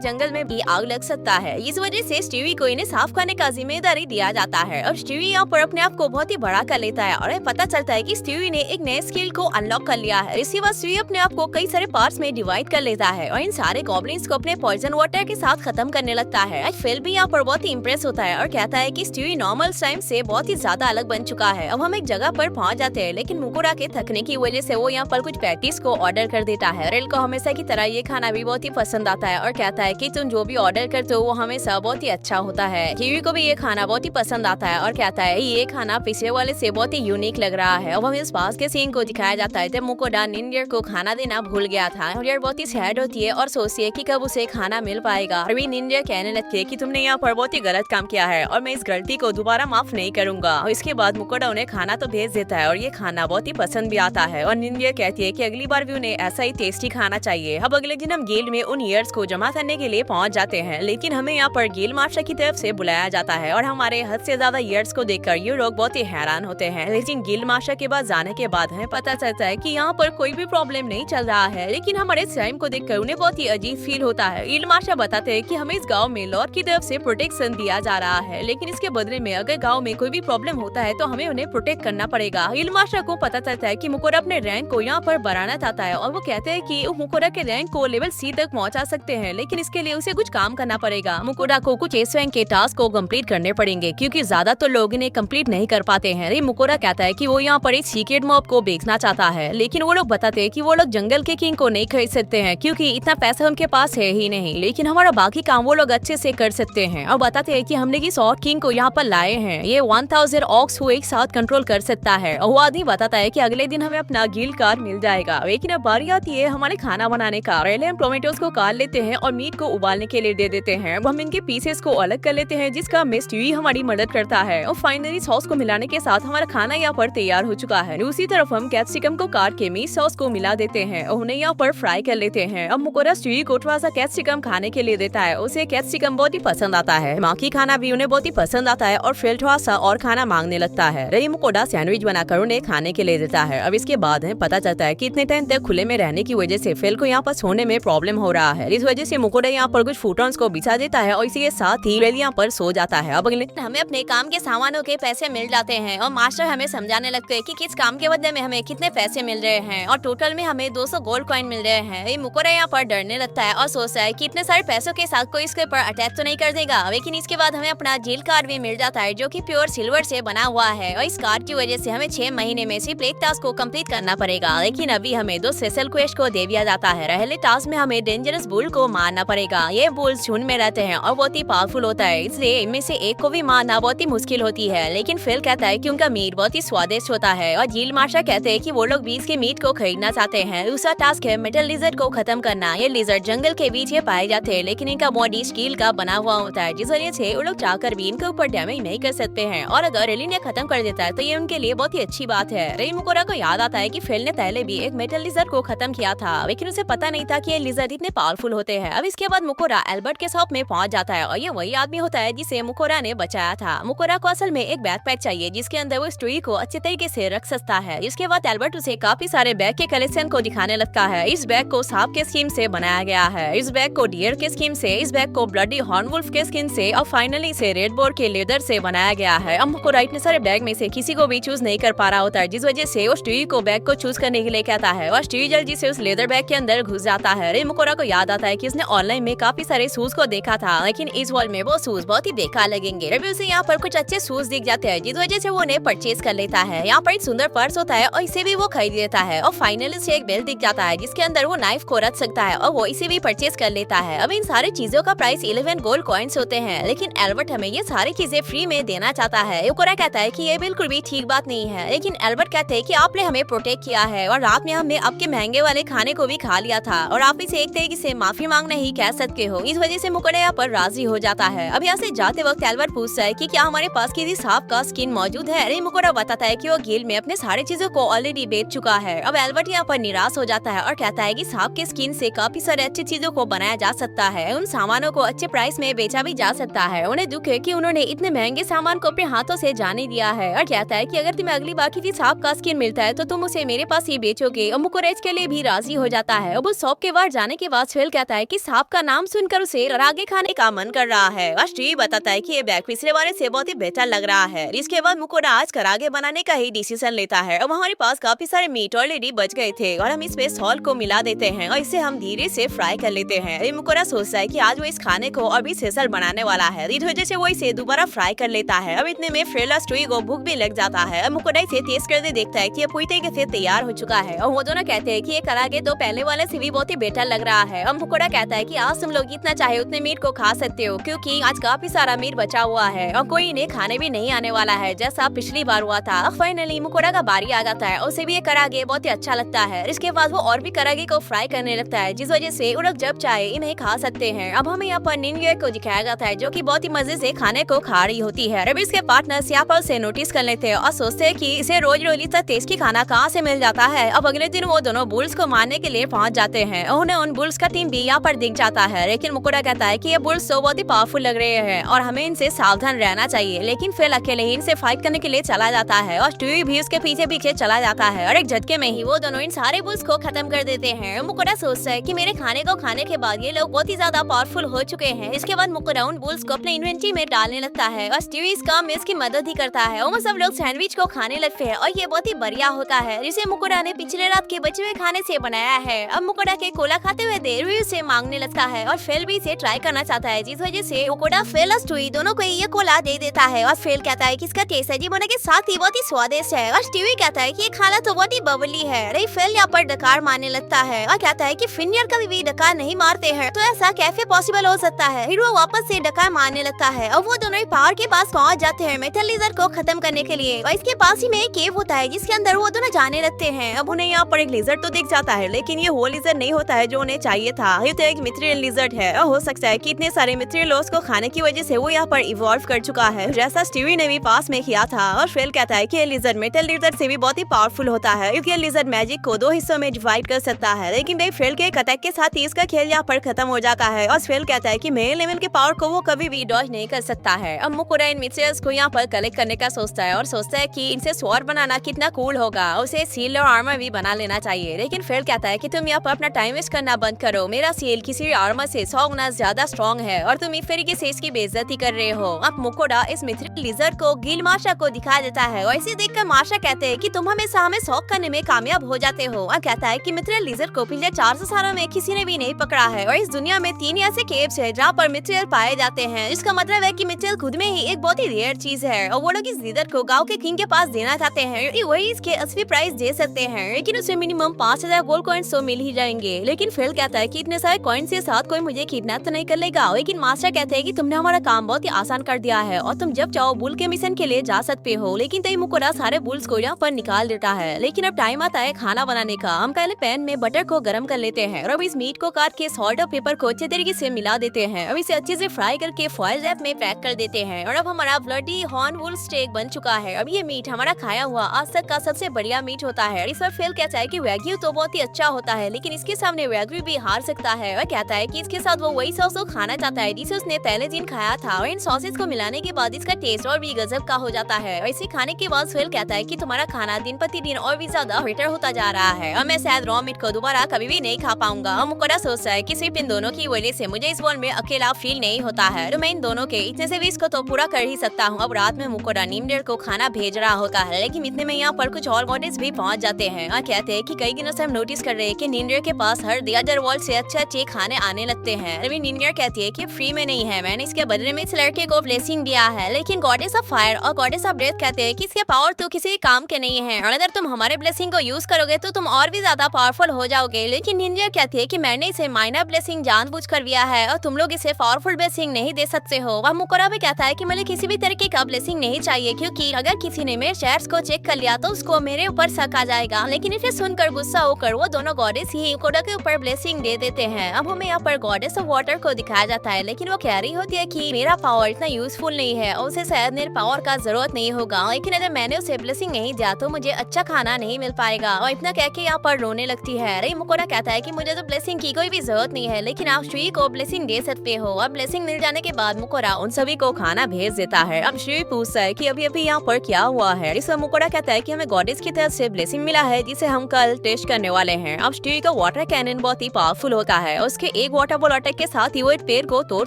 जंगल में भी आग लग सकता है। इस वजह से स्टीवी को इन्हें साफ करने का जिम्मेदारी दिया जाता है और स्टीवी यहाँ पर अपने आप को बहुत ही बड़ा कर लेता है और पता चलता है कि स्टीवी ने एक नए स्किल को अनलॉक कर लिया है। इसके बाद स्टीवी अपने आप को कई सारे पार्ट्स में डिवाइड कर लेता है और इन सारे गॉब्लिन्स को अपने पॉइजन वाटर के साथ खत्म करने लगता है। फिल भी यहाँ पर बहुत ही इम्प्रेस होता है और कहता है कि स्टीवी नॉर्मल टाइम से बहुत ही ज्यादा अलग बन चुका है। अब हम एक जगह पर पहुंच जाते हैं, लेकिन मुकुरा के थकने की वजह से वो यहाँ पर कुछ पैटीज को ऑर्डर कर देता है। रेल को हमेशा की तरह ये खाना भी बहुत ही पसंद आता है और कहता है कि तुम जो भी ऑर्डर करते हो वो हमेशा बहुत ही अच्छा होता है। कीवी को भी ये खाना बहुत ही पसंद आता है और कहता है ये खाना पिछले वाले से बहुत ही यूनिक लग रहा है। अब हमें इस पास के सीन को दिखाया जाता है जब मुकुरा निंजर को खाना देना भूल गया था और यार बहुत ही सैड होती है और सोचती है कि कब उसे खाना मिल पाएगा। अभी निंजर कहने लगती है कि तुमने यहाँ पर बहुत ही गलत काम किया है और मैं इस गलती को दोबारा माफ नहीं करूंगा। और इसके बाद मुकुरा उन्हें खाना तो भेज देता है और ये खाना बहुत ही पसंद भी आता है और निंजर कहती है कि अगली बार भी उन्हें ऐसा ही टेस्टी खाना चाहिए। अब अगले दिन हम गिल्ड में उन ईयर्स को जमा करने के लिए पहुंच जाते हैं, लेकिन हमें यहाँ पर गिल्ड मास्टर की तरफ से बुलाया जाता है और हमारे हद से ज्यादा ईयर्स को देखकर ये लोग बहुत ही हैरान होते हैं। लेकिन गिल्ड मास्टर के पास जाने के बाद हमें पता चलता है कि यहाँ पर कोई भी प्रॉब्लम नहीं चल रहा है, लेकिन हमारे स्लाइम को देखकर उन्हें बहुत ही अजीब फील होता है। गिल्ड मास्टर बताते हैं कि हमें इस गाँव में लॉर्ड की तरफ से प्रोटेक्शन दिया जा रहा है, लेकिन इसके बदले में अगर गाँव में कोई भी प्रॉब्लम होता है तो हमें उन्हें प्रोटेक्ट करना पड़ेगा। गिल्ड मास्टर को पता चलता है कि मुकुरा अपने रैंक को यहाँ पर बढ़ाना चाहता है और वो कहते हैं कि मुकुरा के रैंक को लेवल सी तक पहुँचा सकते हैं, लेकिन इसके लिए उसे कुछ काम करना पड़ेगा। मुकुरा को कुछ एस रैंक के टास्क को कम्प्लीट करने पड़ेंगे क्योंकि ज्यादा तो लोग इन्हें कम्प्लीट नहीं कर पाते हैं। मुकुरा कहता है कि वो यहाँ पर एक सीक्रेट मॉब को बेचना चाहता है, लेकिन वो लोग बताते हैं कि वो लोग जंगल के किंग को नहीं खरीद सकते हैं क्योंकि इतना पैसा उनके पास है ही नहीं, लेकिन हमारा बाकी काम वो लोग अच्छे से कर सकते हैं। और बताते हैं कि हमने इस ऑर्क किंग को यहाँ पर लाए हैं, ये 1000 ऑक्स को एक साथ कंट्रोल कर सकता है। और वो आदमी बताता है कि अगले दिन हमें अपना गिल्ड कार्ड मिल जाएगा। लेकिन अब बारी आती है हमारे खाना बनाने का। पहले हम टोमेटोज को काट लेते हैं और मीट को उबालने के लिए दे देते हैं। अब हम इनके पीसेस को अलग कर लेते हैं जिसका स्टीवी हमारी मदद करता है और फाइनली सॉस को मिलाने के साथ हमारा खाना यहाँ पर तैयार हो चुका है। दूसरी तरफ हम कैप्सिकम को काट के मीट सॉस को मिला देते हैं और उन्हें यहाँ पर फ्राई कर लेते हैं। अब मुकुरा स्टीवी को थोड़ा सा कैप्सिकम खाने के लिए देता है, उसे कैप्सिकम बहुत ही पसंद आता है। बाकी खाना भी उन्हें बहुत ही पसंद आता है और फिर थोड़ा सा और खाना मांगने लगता है। मुकुरा सैंडविच बनाकर उन्हें खाने के लिए देता है। अब इसके बाद पता चलता है कि इतने टाइम तक खुले में रहने की वजह से फिल को यहाँ पर सोने में प्रॉब्लम हो रहा है। इस वजह से मुकुरा यहाँ पर कुछ फूटॉन्स को बिछा देता है और इसी के साथ ही फिल यहाँ पर सो जाता है। अब अगले दिन हमें अपने काम के सामानों के पैसे मिल जाते हैं और मास्टर हमें समझाने लगते हैं कि किस काम के बदले में हमें कितने पैसे मिल रहे हैं और टोटल में हमें 200 गोल्ड कॉइन मिल रहे हैं। मुकुरा यहाँ पर डरने लगता है और सोचता है कि इतने सारे पैसों के साथ कोई इसके ऊपर अटैक तो नहीं कर देगा। लेकिन इसके बाद हमें अपना जेल कार्ड भी मिल जाता है जो कि प्योर सिल्वर से बना हुआ है और इस कार्ड की वजह से हमें 6 महीने में सिर्फ एक टास्क को कंप्लीट करना पड़ेगा। लेकिन अभी हमें 2 स्पेशल क्वेस्ट को दे दिया जाता है। पहले टास्क में हमें डेंजरस बुल को मारना पड़ेगा। ये बुल झुंड में रहते हैं और बहुत ही पावरफुल होता है, इसलिए इनमें से एक को भी मारना बहुत ही मुश्किल होती है। लेकिन फिल कहता है कि उनका मीट बहुत ही स्वादिष्ट होता है और झील मास्टर कहते हैं कि वो लोग बीच के मीट को खरीदना चाहते हैं। दूसरा टास्क है मेटल लिजर्ड को खत्म करना। ये लिजर्ड जंगल के बीच ये पाए जाते हैं, लेकिन इनका बॉडी स्टील का बना हुआ होता है, जिस वजह से वो लोग चाहकर भी इनके ऊपर डैमेज नहीं कर सकते हैं। और अगर रेली ने खत्म कर देता है तो ये उनके लिए बहुत ही अच्छी बात है। रेल मुकुरा को याद आता है कि फिल ने पहले भी एक मेटल लिजर्ड को खत्म किया था, लेकिन उसे पता नहीं था कि ये लिजर्ड इतने पावरफुल होते हैं। अब इसके बाद मुकुरा एल्बर्ट के शॉप में पहुंच जाता है और ये वही आदमी होता है जिसे मुकुरा ने बचाया था। मुकुरा को असल में एक बैकपैक चाहिए जिसके अंदर वो स्टोरी को अच्छे तरीके से रख सकता है। इसके बाद एल्बर्ट उसे काफी सारे बैग के कलेक्शन को दिखाने लगता है। इस बैग को सांप के स्किन से बनाया गया है, इस बैग को डियर के स्किन से, इस बैग को ब्लडी हॉर्नवुल्फ के स्किन से और फाइनली इसे रेड बोर के लेदर से बनाया गया है। अब मुकुरा इतने सारे बैग में से किसी को भी चूज नहीं कर पा रहा होता है, जिस वजह से वो स्टीवी को बैग को चूज करने के लिए कहता है और स्टीवी जल्दी से उस लेदर बैग के अंदर घुस जाता है। रे मुकुरा को याद आता है कि उसने ऑनलाइन में काफी सारे शूज को देखा था, लेकिन इस वर्ल्ड में वो शूज बहुत ही बेकार लगेंगे। रवि उसे यहाँ पर कुछ अच्छे शूज दिख जाते हैं, जिस वजह से वो उन्हें परचेज कर लेता है। यहाँ पर एक सुंदर पर्स होता है और इसे भी वो खरीद लेता है और फाइनली उसे एक बेल्ट दिख जाता है जिसके अंदर वो नाइफ को रख सकता है और वो इसे भी परचेज कर लेता है। अब इन सारी चीजों का प्राइस 11 गोल्ड कॉइन्स होते हैं, लेकिन एल्बर्ट हमें ये सारी चीजें फ्री में देना चाहता है। मुकुरा कहता है कि ये बिल्कुल भी ठीक बात नहीं है, लेकिन एल्बर्ट कहते हैं कि आपने हमें प्रोटेक्ट किया है और रात में हमने आपके महंगे वाले खाने को भी खा लिया था और आप इसे एक तरीके से माफी मांगना ही कह सकते हो। इस वजह से मुकुरा यहाँ पर राजी हो जाता है। अब यहाँ से जाते वक्त एल्बर्ट पूछता है कि क्या हमारे पास किसी सांप का स्किन मौजूद है। अरे मुकुरा बताता है कि वो गिल्ड में अपने सारी चीजों को ऑलरेडी बेच चुका है। अब एल्बर्ट यहाँ पर निराश हो जाता है और कहता है कि सांप के स्किन से काफी सारे अच्छी चीजों को बनाया जा सकता है, उन सामानों को अच्छे प्राइस में बेचा भी जा सकता है। उन्हें दुख है कि उन्होंने इतने महंगे सामान को अपने हाथों से जाने दिया है। है और कहता है कि अगर तुम्हें अगली बार किसी सांप का स्किन मिलता है तो तुम उसे मेरे पास ही बेचोगे। और मुकुरा इसके लिए भी राजी हो जाता है। अब उस शॉप के बाहर जाने के बाद स्वेल कहता है कि सांप का नाम सुनकर उसे रागे खाने का मन कर रहा है और स्टीव बताता है कि ये बैग पिछले बार से बहुत ही बेहतर लग रहा है। इसके बाद मुकुरा आज करागे बनाने का ही डिसीजन लेता है। अब हमारे पास काफी सारे मीट ऑलरेडी बच गए थे और हम इसमें सॉल्ट को मिला देते हैं और इसे हम धीरे से फ्राई कर लेते हैं। मुकुरा सोचता है कि आज वो इस खाने को और भी स्पेशल बनाने वाला है, इस वजह से वो इसे दोबारा फ्राई कर लेता है। अब इतने में फ्रेल और स्टूई को भूख भी लग जाता है। अब मुकुरा इसे टेस्ट करके देखता है कि ये पूरी तरीके से तैयार हो चुका है और वो दोनों कहते हैं कि ये करागे तो पहले वाले से भी बहुत ही बेटर लग रहा है। अब मुकुरा कहता है कि आज तुम लोग इतना चाहे उतने मीट को खा सकते हो क्योंकि आज काफी सारा मीट बचा हुआ है और कोई इन्हें खाने भी नहीं आने वाला है जैसा पिछली बार हुआ था। फाइनली मुकुरा का बारी आ जाता है, उसे भी ये करागे बहुत ही अच्छा लगता है। इसके बाद वो और भी करागे को फ्राई करने लगता है जिस वजह से वो लोग जब चाहे इन्हें खा सकते हैं। अब हमें यहाँ पर निन्या को दिखाया जाता है जो कि बहुत ही मजे से खाने को खा रही होती है। अब इसके पार्टनर्स यहाँ पर उसे नोटिस कर लेते हैं और सोचते हैं कि इसे रोज रोज इतना टेस्टी खाना कहाँ से मिल जाता है। अब अगले दिन वो दोनों बुल्स को मारने के लिए पहुंच जाते हैं। उन्हें उन बुल्स का टीम भी यहाँ पर दिख जाता है, लेकिन मुकुरा कहता है कि ये बुल्स तो बहुत ही पावरफुल लग रहे हैं और हमें इनसे सावधान रहना चाहिए। लेकिन फिर अकेले ही इनसे फाइट करने के लिए चला जाता है और स्टूई भी उसके पीछे पीछे चला जाता है और एक झटके में ही वो दोनों इन सारे बुल्स को खत्म कर देते हैं। मुकुरा सोचता है कि मेरे खाने को खाने के बाद ये लोग बहुत ही ज्यादा पावरफुल हो चुके हैं। इसके बाद मुकुरा उन बुल्स को अपने इन्वेंटरी में डालने लगता है और स्टीव इस काम में इसकी मदद ही करता है और वो सब लोग सैंडविच को खाने लगते हैं और ये बहुत ही बढ़िया होता है जिसे मुकुरा ने पिछले रात के बचे हुए खाने से बनाया है। अब मुकुरा के कोला खाते हुए देर से मांगने लगता है और फेल भी इसे ट्राई करना चाहता है जिस वजह से मुकुरा फेल और स्टूई दोनों को ये कोला दे देता है और फेल कहता है कि इसका टेस्ट अजीब होने के साथ ही बहुत ही स्वादिष्ट है और स्टीवी कहता है कि ये खाना तो बहुत ही बबली है। अरे फेल यहाँ पर डकार मारने लगता है और कहता है कि फिनियर कभी भी डकार नहीं मारते हैं तो ऐसा कैसे पॉसिबल हो सकता है। हीरो वापस से डकार मारने लगता है और वो दोनों पहाड़ के पास पहुंच जाते हैं मेटल लेजर को खत्म करने के लिए और इसके पास ही में एक केव होता है जिसके अंदर वो दोनों जाने लगते हैं। अब उन्हें यहाँ पर एक लेजर तो दिख जाता है लेकिन ये वो लेजर नहीं होता है जो उन्हें चाहिए था। ये तो एक मिथ्रियल लेजर है और हो सकता है कि इतने सारे मिथ्रियल को खाने की वजह से वो यहाँ पर इवॉल्व कर चुका है जैसा स्टीवी ने भी पास में किया था। और फेल कहता है कि ये लेजर मेटल लेजर से भी बहुत ही पावरफुल होता है क्योंकि ये लेजर मैजिक को 2 हिस्सों में डिवाइड कर सकता है। लेकिन भाई फेल के एक अटैक के साथ ही इसका खेल यहाँ पर खत्म हो जाता है और फेल कहता है कि मेरे लेवल के पावर को वो कभी भी डॉज नहीं कर सकता है। अब मुकुरा इन मिथ्रियल्स को यहाँ पर कलेक्ट करने का सोचता है और सोचता है कि इनसे स्वॉर्ड बनाना कितना कूल होगा, उसे सील और आर्मर भी बना लेना चाहिए। लेकिन फेल कहता है कि तुम यहाँ पर अपना टाइम वेस्ट करना बंद करो, मेरा सील किसी भी आर्मर से 100 गुना ज्यादा स्ट्रॉन्ग है और तुम इस तरीके से इसकी बेइज्जती कर रहे हो। अब मुकुरा इस मिथ्रियल लेजर को गिल मार्शा को दिखा देता है और इसे देखकर मार्शा कहते हैं कि तुम हमेशा हमें शॉक करने में कामयाब हो जाते हो और कहता है कि मिथ्रियल लेजर को पिछले 400 सालों में किसी ने भी नहीं पकड़ा है और इस दुनिया में 3 ऐसे केव्स है जहाँ पर मिथ्रियल पाए जाते हैं। इसका मतलब है कि मिथ्रियल खुद में ही एक बहुत ही रेयर चीज है और वो लोग इस लेजर को गाँव के किंग के पास देना चाहते हैं। वही इसके असली प्राइस दे सकते हैं लेकिन उसे मिनिमम 5000 गोल्ड कॉइन्स तो मिल ही जाएंगे। लेकिन फेल कहता है कि इतने सारे कॉइन्स के साथ कोई मुझे किडनैप तो नहीं कर लेगा। लेकिन मास्टर कहते हैं कि तुमने हमारा काम बहुत ही आसान कर दिया है और तुम जब चाहो बुल के मिशन के लिए जा सकते हो। लेकिन तई मुकुरा सारे बुल्स को यहाँ पर निकाल देता है। लेकिन अब टाइम आता है खाना बनाने का। हम पहले पैन में बटर को गर्म कर लेते हैं और अब इस मीट को काट के सॉल्ट और पेपर को अच्छे तरीके से मिला देते हैं। अब इसे अच्छे से फ्राई करके फॉइल रैप में पैक कर देते हैं और अब हमारा ब्लडी हॉर्न वुल स्टेक बन चुका है। अब ये मीट हमारा खाया हुआ आज तक का सबसे बढ़िया मीट होता है। इस पर फेल कहता है कि वैग्यू तो बहुत ही अच्छा होता है लेकिन इसके सामने वैग्यू भी हार सकता है और कहता है कि इसके साथ वो वही सॉस को खाना चाहता है जिसे उसने पहले दिन खाया था और इन सॉसेस को मिलाने के बाद इसका टेस्ट और भी गजब का हो जाता है। और इसे खाने के बाद फेल कहता है कि तुम्हारा खाना दिन प्रतिदिन और भी ज्यादा बेटर होता जा रहा है और मैं शायद रॉ मीट को दोबारा कभी भी नहीं खा पाऊंगा। मुकुरा सोचता है कि सिर्फ इन दोनों की वजह से मुझे इस वर्ल्ड में अकेला फील नहीं होता है तो मैं इन दोनों के इतने से भी इसको तो पूरा कर ही सकता हूँ। अब रात में मुकुरा नीमडेल को खाना भेज रहा होता है लेकिन इतने में यहाँ पर कुछ और गॉडेस भी पहुंच जाते हैं और कहते हैं कि कई दिनों से हम नोटिस कर रहे हैं कि नीमडेल के पास हर अदर वर्ल्ड से अच्छे खाने आने लगते हैं। अभी नीमडेल कहती है कि फ्री में नहीं है, मैंने इसके बदले में इस लड़के को ब्लेसिंग दिया है। लेकिन गॉडेस ऑफ फायर और गॉडेस ऑफ डेथ कहते हैं कि इसके पावर तो किसी काम के नहीं है और अगर तुम हमारे ब्लेसिंग को यूज करोगे तो तुम और भी ज्यादा पावरफुल हो जाओगे। लेकिन नीमडेल कहती है कि मैंने इसे माइनर ब्लेसिंग जानबूझकर दिया है और तुम लोग इसे पावरफुल ब्लेसिंग नहीं दे सकते हो। वह मुकुरा भी कहता है कि मुझे किसी भी तरीके का ब्लेसिंग नहीं चाहिए क्योंकि अगर किसी ने मेरे शेयर्स को चेक कर लिया तो उसको मेरे ऊपर शक आ जाएगा। लेकिन इसे सुनकर गुस्सा होकर वो दोनों गॉडेस ही मुकुरा के ऊपर ब्लेसिंग दे देते हैं। अब हमें यहाँ पर गॉडेस ऑफ वाटर को दिखाया जाता है लेकिन वो कह रही होती है कि मेरा पावर इतना यूजफुल नहीं है और उसे शायद मेरे पावर का जरूरत नहीं होगा, लेकिन अगर मैंने उसे ब्लेसिंग नहीं दिया तो मुझे अच्छा खाना नहीं मिल पाएगा। और इतना कह के यहाँ पर रोने लगती है। अरे मुकुरा कहता है कि मुझे तो ब्लेसिंग की कोई भी जरूरत नहीं है लेकिन आप श्री को ब्लेसिंग दे सकते हो। अब ब्लेसिंग मिल जाने के बाद मुकुरा उन सभी को खाना भेज देता है। अब श्री पूछता है कि अब ये भी यहाँ पर क्या हुआ है। इस मुकोड़ा कहता है कि हमें गॉडेस की तरफ से ब्लेसिंग मिला है जिसे हम कल टेस्ट करने वाले हैं। अब स्टीवी का वाटर कैनन बहुत ही पावरफुल होता है, उसके एक वाटर बॉल अटैक के साथ ही वो एक पेड़ को तोड़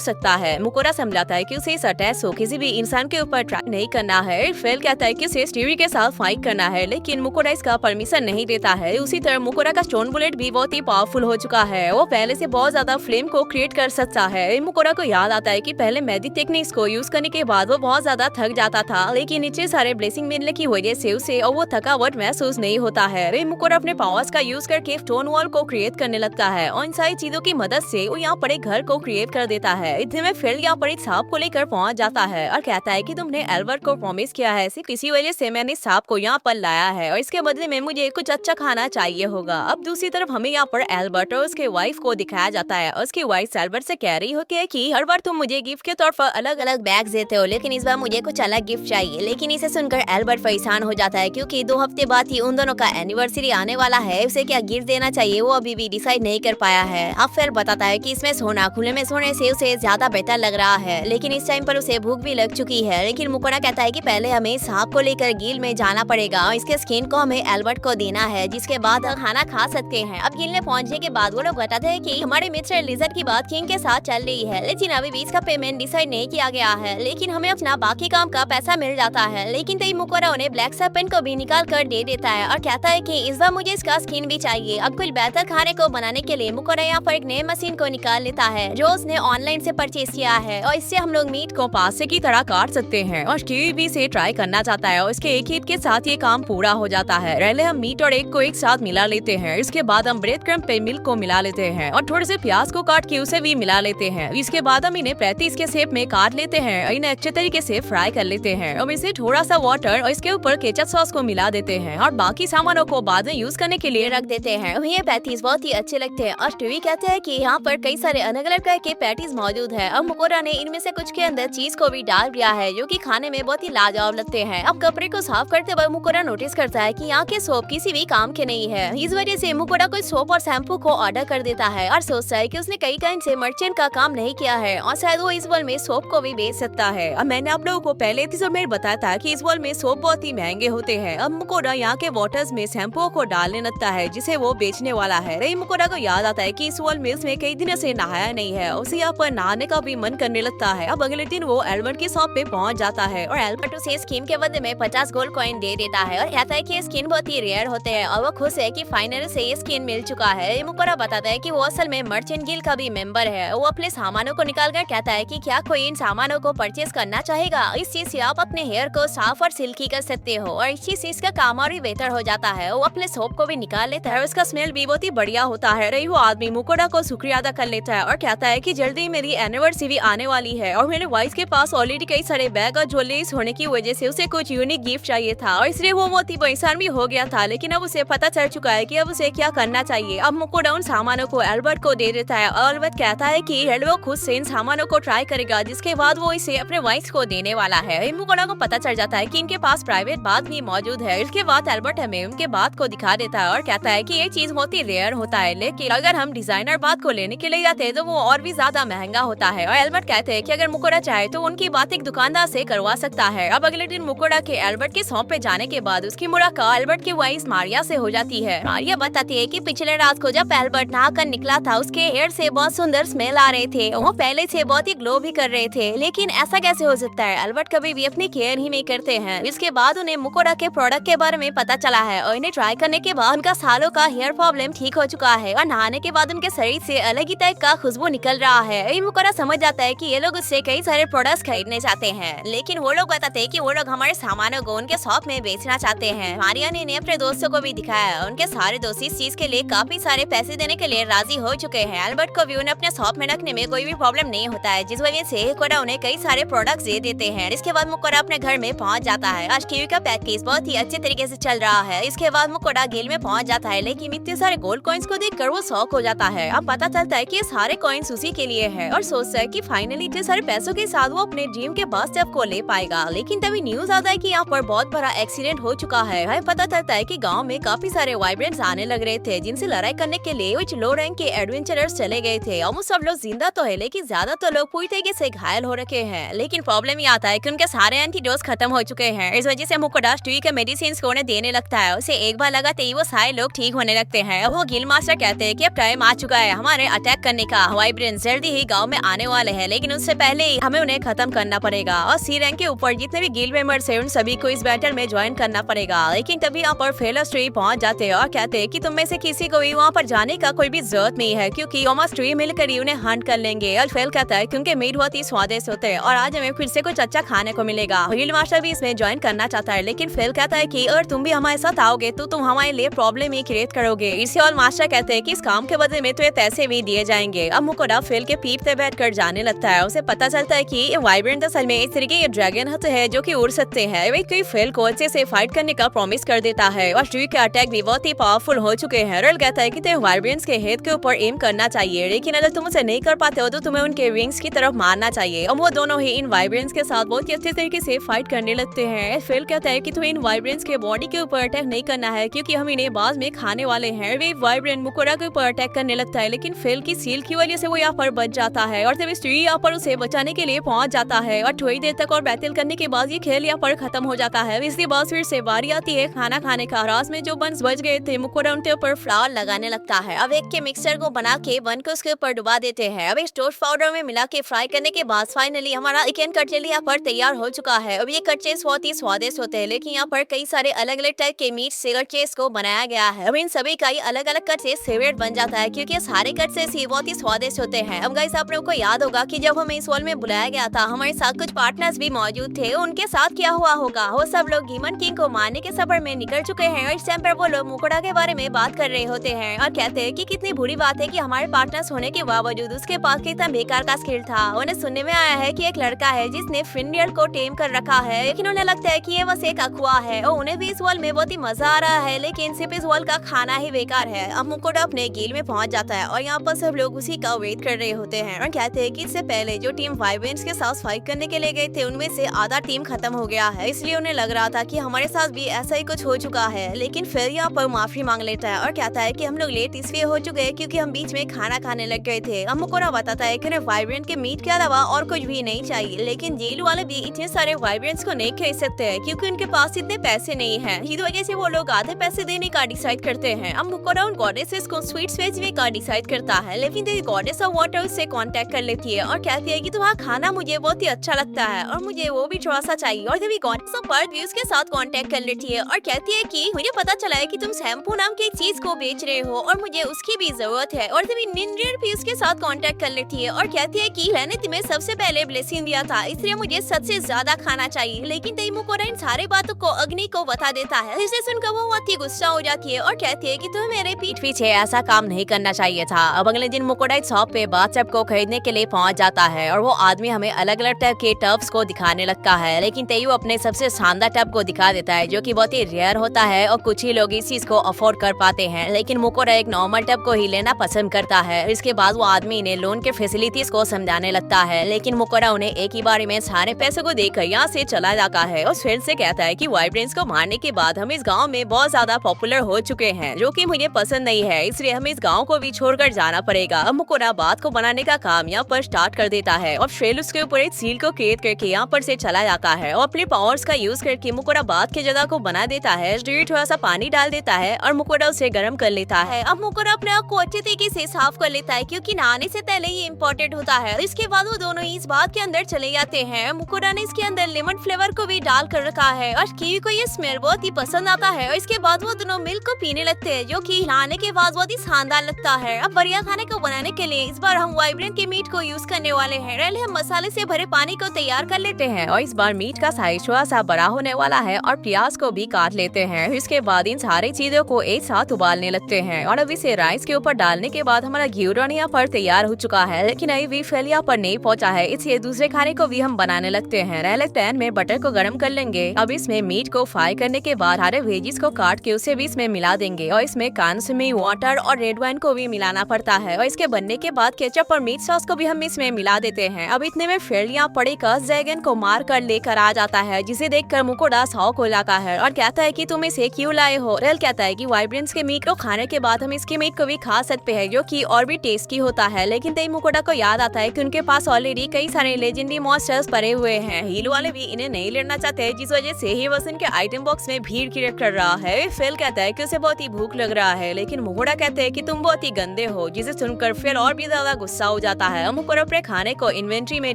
सकता है। मुकोड़ा समझाता है कि उसे इस अटैक को किसी भी इंसान के ऊपर ट्राई नहीं करना है। फेल कहता है कि उसे स्टीवी के साथ फाइट करना है, लेकिन मुकोड़ा इसका परमिशन नहीं देता है। उसी तरह मुकोड़ा का स्टोन बुलेट भी बहुत ही पावरफुल हो चुका है, वो पहले से बहुत ज्यादा फ्लेम को क्रिएट कर सकता है। मुकोड़ा को याद आता है कि पहले मैजिक टेक्निक्स को यूज करने के बाद वो बहुत ज्यादा थक जाता था, लेकिन इतने सारे ब्लेसिंग मिलने की वजह से उसे और वो थकावट महसूस नहीं होता है। मुकोड़ा अपने पावर्स का यूज करके स्टोन वॉल को क्रिएट करने लगता है और इन सारी चीजों की मदद से वो यहाँ पर एक घर को क्रिएट कर देता है। इतने में फिल यहाँ पर एक सांप को लेकर पहुंच जाता है और कहता है कि तुमने एल्बर्ट को प्रॉमिस किया है, सिर्फ इसी वजह से मैंने सांप को यहाँ पर लाया है और इसके बदले में मुझे कुछ अच्छा खाना चाहिए होगा। अब दूसरी तरफ हमें यहाँ पर एल्बर्ट और उसके वाइफ को दिखाया जाता है और उसकी वाइफ एल्बर्ट से कह रही होती है कि हर बार तुम मुझे गिफ्ट के तौर पर अलग अलग बैग देते हो, लेकिन इस बार मुझे कुछ अलग गिफ्ट चाहिए। लेकिन इसे सुनकर एल्बर्ट परेशान हो जाता है क्योंकि 2 हफ्ते बाद ही उन दोनों का एनिवर्सरी आने वाला है। उसे क्या गिफ्ट देना चाहिए वो अभी भी डिसाइड नहीं कर पाया है। अब फिर बताता है कि इसमें सोना खुले में सोने से उसे ज्यादा बेहतर लग रहा है, लेकिन इस टाइम पर उसे भूख भी लग चुकी है। लेकिन मुकोड़ा कहता है कि पहले हमें सांप को लेकर गिल में जाना पड़ेगा और इसके स्किन को हमें एल्बर्ट को देना है, जिसके बाद हम खाना खा सकते हैं। अब गिल में पहुंचने के बाद वो लोग बताते हैं कि हमारे मिस्टर लिजर्ड की बात किंग के साथ चल रही है, लेकिन अभी भी इसका पेमेंट डिसाइड नहीं किया गया है, लेकिन हमें अपना बाकी काम का पैसा मिल जाता है। लेकिन तभी मुकोड़ा उन्हें ब्लैक सर्पेंट को भी निकाल कर दे देता है और कहता है कि इस बार मुझे इसका स्किन भी चाहिए। अब कुछ बेहतर खाने को बनाने के लिए मुकोड़ा यहाँ पर एक नए मशीन को निकाल लेता है जो उसने ऑनलाइन से परचेज किया है और इससे हम लोग मीट को पासे की तरह काट सकते हैं। और स्टीव भी इसे ट्राई करना चाहता है और इसके एक हिट के साथ ये काम पूरा हो जाता है। पहले हम मीट और एग को एक साथ मिला लेते हैं, इसके बाद हम ब्रेड क्रम्ब पे मिल्क को मिला लेते हैं और थोड़े से प्याज को काट के उसे भी मिला लेते हैं। इसके बाद हम इन्हें 35 के शेप में काट लेते हैं और इन्हें अच्छे तरीके से फ्राई कर लेते हैं। अब इसे थोड़ा सा वाटर और इसके ऊपर केचप सॉस को मिला देते हैं और बाकी सामानों को बाद में यूज करने के लिए रख देते हैं। ये पैटीज बहुत ही अच्छे लगते हैं और स्टीवी कहते हैं कि यहाँ पर कई सारे अलग अलग तरह के पैटीज मौजूद है। अब मुकोड़ा ने इनमें से कुछ के अंदर चीज को भी डाल दिया है जो कि खाने में बहुत ही लाजवाब लगते हैं। अब कपड़े को साफ करते वक्त मुकोड़ा नोटिस करता है कि यहाँ के सोप किसी भी काम के नहीं है। इस वजह से मुकोड़ा कोई सोप और शैम्पू को ऑर्डर कर देता है और सोचता है कि उसने कई टाइम से मर्चेंट का काम नहीं किया है और शायद वो इस वर्ल्ड में सोप को भी बेच सकता है। अब मैंने आप लोगों को पहले एपिसोड में बताया था कि इस वर्ल्ड में सोप बहुत ही महंगे होते हैं। अब मुकोड़ा यहाँ के वाटर्स में शैम्पू को डालने लगता है जिसे वो बेचने वाला है। मुकोड़ा को याद आता है कि इस वर्ल्ड में उसने कई दिनों से नहाया नहीं है, उसे यहाँ पर नहाने का भी मन करने लगता है। अब अगले दिन वो एल्बर्ट की शॉप पे पहुंच जाता है और एल्बर्ट उसे स्किन के बदले में 50 गोल्ड कॉइन दे देता है और कहता है कि स्किन बहुत ही रेयर होते हैं और वो खुश है कि फाइनली से ये स्किन मिल चुका है। मुकोड़ा बताता है कि वो असल में मर्चेंट गिल्ड का भी मेंबर है। वो अपने सामानों को निकाल कर कहता है कि क्या कोई इन सामानों को परचेज करना चाहेगा। इस चीज से आप अपने हेयर को साफ और सिल्की कर सकते हो और इस चीज से इसका काम और भी बेहतर हो जाता है। वो अपने सोप को भी निकाल लेता है, उसका स्मेल भी बहुत ही बढ़िया होता है। वो आदमी मुकोड़ा को शुक्रिया अदा कर लेता है और कहता है कि जल्दी मेरी एनिवर्सरी आने वाली है और मेरे वाइफ के पास ऑलरेडी कई सारे बैग और ज्वेलरीज होने की वजह से उसे कुछ यूनिक गिफ्ट चाहिए था और इसलिए वो बहुत ही परेशान भी हो गया था। लेकिन अब उसे पता चल चुका है कि अब उसे क्या करना चाहिए। अब मुकोड़ा उन सामानों को एल्बर्ट को दे देता है और एल्बर्ट कहता है कि वो खुद से इन सामानों को ट्राई करेगा, जिसके बाद वो इसे अपने वाइफ को देने वाला है। मुकोड़ा को पता चल जाता है कि इनके पास प्राइवेट बाथ भी मौजूद है। इसके बाद एल्बर्ट हमें उनके बाथ को दिखा देता है और कहता है कि ये चीज बहुत ही रेयर होता है, लेकिन अगर हम डिजाइनर बाथ को लेने के लिए जाते हैं तो वो और भी ज्यादा महंगा होता है। और एल्बर्ट कहते हैं कि अगर मुकोड़ा चाहे तो उनकी बात एक दुकानदार से करवा सकता है। अब अगले दिन मुकोड़ा के एल्बर्ट के शॉप पे जाने के बाद उसकी मुलाकात एल्बर्ट की वाइफ मारिया से हो जाती है। मारिया बताती है कि पिछले रात को जब एल्बर्ट नहाकर निकला था उसके हेयर से बहुत सुंदर स्मेल आ रहे थे, वो पहले से बहुत ही ग्लो भी कर रहे थे, लेकिन ऐसा कैसे हो सकता है। एल्बर्ट कभी भी अपनी केयर ही नहीं करते हैं। इसके बाद उन्हें मुकोड़ा के प्रोडक्ट के बारे में पता चला है और इन्हें ट्राई करने के बाद उनका सालों का हेयर प्रॉब्लम ठीक हो चुका है और नहाने के बाद उनके शरीर से अलग ही टाइप का खुशबू निकल रहा है। मुकोड़ा समझ जाता है कि ये लोग उससे कई सारे प्रोडक्ट्स खरीदने चाहते हैं, लेकिन वो लोग बताते हैं कि वो लोग हमारे सामानों को उनके शॉप में बेचना चाहते हैं। मारिया ने अपने दोस्तों को भी दिखाया, उनके सारे दोस्त इस चीज के लिए काफी सारे पैसे देने के लिए राजी हो चुके हैं। एल्बर्ट को भी उन्हें अपने शॉप में रखने में कोई भी प्रॉब्लम नहीं होता है, जिस वजह से मुकोड़ा उन्हें कई सारे प्रोडक्ट्स दे देते हैं। इसके बाद मुकोड़ा अपने घर में पहुंच जाता है। आज टीवी का पैकेज बहुत ही अच्छे तरीके से चल रहा है। इसके बाद मुकोड़ा गेल में पहुंच जाता है, लेकिन इतने सारे गोल्ड कॉइन्स को देखकर वो शॉक हो जाता है। अब पता चलता है कि ये सारे कॉइन्स उसी के लिए है और सोचता है कि फाइनली इतने सारे पैसों के साथ वो अपने ड्रीम के बस स्टेप को ले पाएगा। लेकिन तभी न्यूज आता है कि यहाँ पर बहुत बड़ा एक्सीडेंट हो चुका है। पता चलता है कि गांव में काफी सारे वाइब्रेंट्स आने लग रहे थे, जिनसे लड़ाई करने के लिए कुछ लो रैंक के एडवेंचरर्स चले गए थे। और वो सब लोग जिंदा तो है, लेकिन ज्यादातर लोग पूरी तरीके से घायल हो रखे हैं। लेकिन प्रॉब्लम ये आता है कि उनके सारे एंटीडोट डोज खत्म हो चुके हैं। इस वजह से मुकोड़ा स्टुई के मेडिसिन को उन्हें देने लगता है। उसे एक बार लगाते ही वो सारे लोग ठीक होने लगते हैं। वो गिल मास्टर कहते हैं कि अब टाइम आ चुका है हमारे अटैक करने का। वाइब्रेंस जल्दी ही गांव में आने वाले हैं, लेकिन उससे पहले ही हमें उन्हें खत्म करना पड़ेगा। और सी रैंक के ऊपर जितने भी गिल मेंबर्स हैं उन सभी को इस बैटल में ज्वाइन करना पड़ेगा। लेकिन तभी यहाँ पर फेलर स्टुई पहुंच जाते हैं और कहते हैं कि तुम में से किसी को भी वहाँ पर जाने का कोई भी जरूरत नहीं है, क्योंकि ओमा स्टुई मिलकर ही उन्हें हंट कर लेंगे। और फेल कहता है क्योंकि मीट बहुत ही स्वादिष्ट होते हैं और आज हमें फिर से कुछ अच्छा खाने को मिलेगा। गिल मास्टर भी इसमें ज्वाइन करना चाहता है, लेकिन फेल कहता है कि अगर तुम भी हमारे साथ आओगे तो तुम हमारे लिए प्रॉब्लम ही क्रिएट करोगे। इसे और मास्टर कहते हैं कि इस काम के बदले में तुम्हें पैसे भी दिए जाएंगे। अब मुकोड़ा फेल के पीठ पे बैठ कर जाने लगता है। उसे पता चलता है कि ये वाइब्रेंट असल में इस तरीके के ड्रैगन होते हैं जो कि उड़ सकते हैं। वे कोई फेल को अच्छे से फाइट करने का प्रॉमिस कर देता है और स्टुई के अटैक भी बहुत ही पावरफुल हो चुके हैं। रल कहता है कि तुम्हें वाइब्रेंट्स के हेड के ऊपर एम करना चाहिए, लेकिन अगर तुम उसे नहीं कर पाते हो तो तुम्हें उनके विंग्स की तरफ मारना चाहिए। और वो दोनों ही इन वाइब्रेंट्स के साथ बहुत ही अच्छे तरीके से फाइट करने लगते हैं। फेल कहता है कि तुम्हें इन वाइब्रेंट्स के बॉडी के ऊपर अटैक नहीं करना है, क्योंकि हम इन्हें बाद में खाने वाले हैं। वे वाइब्रेंट मुकोड़ा के ऊपर अटैक करने लगता है, लेकिन फेल की सील की वजह से वो यहाँ पर बच जाता है और तभी स्टुई यहाँ पर उसे बचाने के लिए पहुंच जाता है। और थोड़ी देर तक और बैटल करने के बाद ये खेल यहाँ पर खत्म हो जाता है। इसके बाद फिर से बारी आती है खाना खाने का। रात में जो बंस बच गए थे मुकोड़ा उनके ऊपर फ्लावर लगाने लगता है। अब एक के मिक्सचर को बना के बन को उसके ऊपर डुबा देते हैं। अब इस टोस्ट पाउडर में मिला के फ्राई करने के बाद फाइनली हमारा चिकन कटलेट यहाँ पर तैयार हो चुका है। अब ये कटलेट्स बहुत ही स्वादिष्ट होते हैं, लेकिन यहाँ पर कई सारे अलग अलग टाइप के मीट से कटलेट्स को बनाया गया है। अब इन सभी का ही अलग अलग कटलेट्स फेवरेट बन जाता है, क्योंकि सारे कटलेट्स ही बहुत ही स्वादिष्ट होते हैं। अब गाइस आप लोगों को याद होगा कि जब हमें इस हॉल में बुलाया गया था हमारे साथ कुछ पार्टनर्स भी मौजूद थे। उनके साथ क्या हुआ होगा? वो सब लोग हीमन किंग को मारने के सफर में निकल चुके हैं और इस टाइम पर वो लोग मुकोड़ा के बारे में बात कर रहे होते हैं और कहते हैं कि कितनी बुरी बात है कि हमारे पार्टनर्स होने के बावजूद उसके पास कितना बेकार का स्किल था। उन्हें सुनने में आया है कि एक लड़का है जिसने फिनरियल को टेम कर रखा है, लेकिन उन्हें लगता है कि ये बस एक अखुआ है और उन्हें भी इस वर्ल्ड में बहुत ही मजा आ रहा है, लेकिन सिर्फ इस वर्ल्ड का खाना ही बेकार है। अब मुकोड़ा अपने गिल में पहुंच जाता है और यहाँ पर सब लोग उसी का वेट कर रहे होते हैं और कहते हैं कि इससे पहले जो टीम वाइब्रेंट्स के साथ फाइट करने के लिए गए थे उनमें से आधा टीम खत्म हो गया है, इसलिए उन्हें लग रहा था कि हमारे साथ भी ऐसा ही कुछ हो चुका है। लेकिन फिर यहाँ पर माफी मांग लेता है और कहता है कि हम लोग लेट इसलिए हो चुके हैं क्योंकि हम बीच में खाना खाने लग गए थे। अब मुकोड़ा बताता है कि उन्हें वाइब्रेंट के मीट के अलावा और कुछ भी नहीं चाहिए, लेकिन जेल वाले भी इतने सारे वाइब्रेंट्स को नहीं खरीद सकते हैं क्योंकि उनके पास इतने पैसे नहीं है। इस वजह से वो लोग आधे पैसे देने का डिसाइड करते हैं। अब मुकोड़ा उन गॉडेसेस को स्वीट्स भेजने का डिसाइड करता है, लेकिन गॉडेस ऑफ वाटर उससे कांटेक्ट कर लेती है और कहती है कि तुम्हारा खाना मुझे बहुत ही अच्छा लगता है और मुझे वो भी थोड़ा सा चाहिए। और तभी गॉडेस ऑफ अर्थ भी उसके साथ कांटेक्ट कर लेती है और कहती है कि मुझे पता चला है कि तुम शैम्पू नाम की एक चीज को बेच रहे हो और मुझे उसकी भी जरूरत है। और तभी निंद्रियर भी उसके साथ कांटेक्ट कर लेती है और कहती है कि मैंने तुम्हें सबसे पहले ब्लेसिंग दिया था, इसलिए मुझे सबसे ज्यादा खाना चाहिए। लेकिन तभी मुकोड़ा इन सारे बातों को अग्नि को बता देता है, जिसे सुनकर वो बहुत ही गुस्सा हो जाती है और कहती है कि तुम्हें मेरे पीठ पीछे ऐसा काम नहीं करना चाहिए था। अब अगले दिन मुकोड़ा इस शॉप पे बाथटब को खरीदने के लिए पहुंच जाता है और वो आदमी हमें अलग अलग टाइप के टब्स को दिखाने लगता है, लेकिन तभी वो अपने सबसे शानदार टब को दिखा देता है जो कि बहुत ही रेयर होता है और कुछ ही लोग इस चीज को अफोर्ड कर पाते हैं। लेकिन मुकोड़ा एक नॉर्मल टब को ही लेना पसंद करता है। इसके बाद वो आदमी इन्हें लोन के फैसिलिटीज को समझाने लगता है, लेकिन मुकोड़ा उन्हें एक ही बार में सारे पैसों को देकर यहाँ से चला जाता है और फिर से कहता है कि वाइब्रेंट्स को मारने के बाद हम इस गाँव में बहुत ज्यादा पॉपुलर हो चुके हैं, जो कि मुझे पसंद नहीं है, इसलिए हमें इस गाँव को भी छोड़कर जाना पड़ेगा। अब मुकोड़ा बात को बनाने का काम यहाँ पर स्टार्ट कर देता है और फेल उसके ऊपर एक सील को क्रिएट करके यहाँ पर से चला जाता है और अपने पावर्स का यूज करके मुकोड़ा बात की जगह को बना देता है। थोड़ा सा पानी डाल देता है और मुकोड़ा उसे गर्म कर लेता है। अब मुकोड़ा अपने आप को अच्छे तरीके से साफ कर लेता है क्योंकि नहाने से पहले ये इम्पोर्टेंट होता है। इसके बाद वो दोनों इस बात के अंदर चले जाते हैं। मुकोड़ा ने इसके अंदर लेमन फ्लेवर को भी डाल कर रखा है और कीवी को ये स्मेल बहुत ही पसंद आता है और इसके बाद वो दोनों मिल्क को पीने लगते हैं, जो कि नहाने के बाद बहुत ही शानदार लगता है। अब बढ़िया खाने को बनाने के लिए इस बार हम वाइब्रेंट के मीट को यूज करने वाले हैं। पहले हम मसाले से भरे पानी को तैयार कर लेते हैं और इस बार मीट का साइज थोड़ा सा बड़ा होने वाला है और प्याज को भी काट लेते हैं। इसके बाद इन सारी चीजों को एक साथ उबालने लगते हैं और अब इसे राइस के ऊपर डालने के बाद हमारा घिउरन यहाँ पर तैयार हो चुका है, लेकिन अभी भी फेल यहाँ पर नहीं पहुंचा है, इसलिए दूसरे खाने को भी हम बनाने लगते हैं। पहले पैन में बटर को गर्म कर लेंगे। अब इसमें मीट को फ्राई करने के बाद हरे वेजिस को काट के उसे भी इसमें मिला देंगे और इसमें कंसोमे वाटर और रेड वाइन को भी मिलाना पड़ता है और इसके बनने के बाद केचप और मीट सॉस को भी हम इसमें मिला देते हैं। अब इतने में फेल यहाँ पड़ेगा ड्रैगन को मार कर लेकर आ जाता है, जिसे देखकर मुकोड़ा शॉक हो जाता है और कहता है कि तुम इसे क्यों लाए हो। रेल कहता है कि वाइब्रेंट्स के मीट को खाने के बाद हम इसके मीट को भी खा सकते हैं, जो कि और भी टेस्टी होता है। लेकिन तई मुकोड़ा को याद आता है कि उनके पास ऑलरेडी कई सारे लेजेंडरी मॉन्स्टर्स पड़े हुए हैं। हील वाले भी इन्हें नहीं लेना चाहते, जिस वजह से ही वह उनके आइटम बॉक्स में भीड़ क्रिएट कर रहा है। फिल कहता है कि उसे बहुत ही भूख लग रहा है, लेकिन मुकोड़ा कहते हैं कि तुम बहुत ही गंदे हो, जिसे सुनकर फिल और भी ज्यादा गुस्सा हो जाता है। मुकोड़ा अपने खाने को इन्वेंट्री में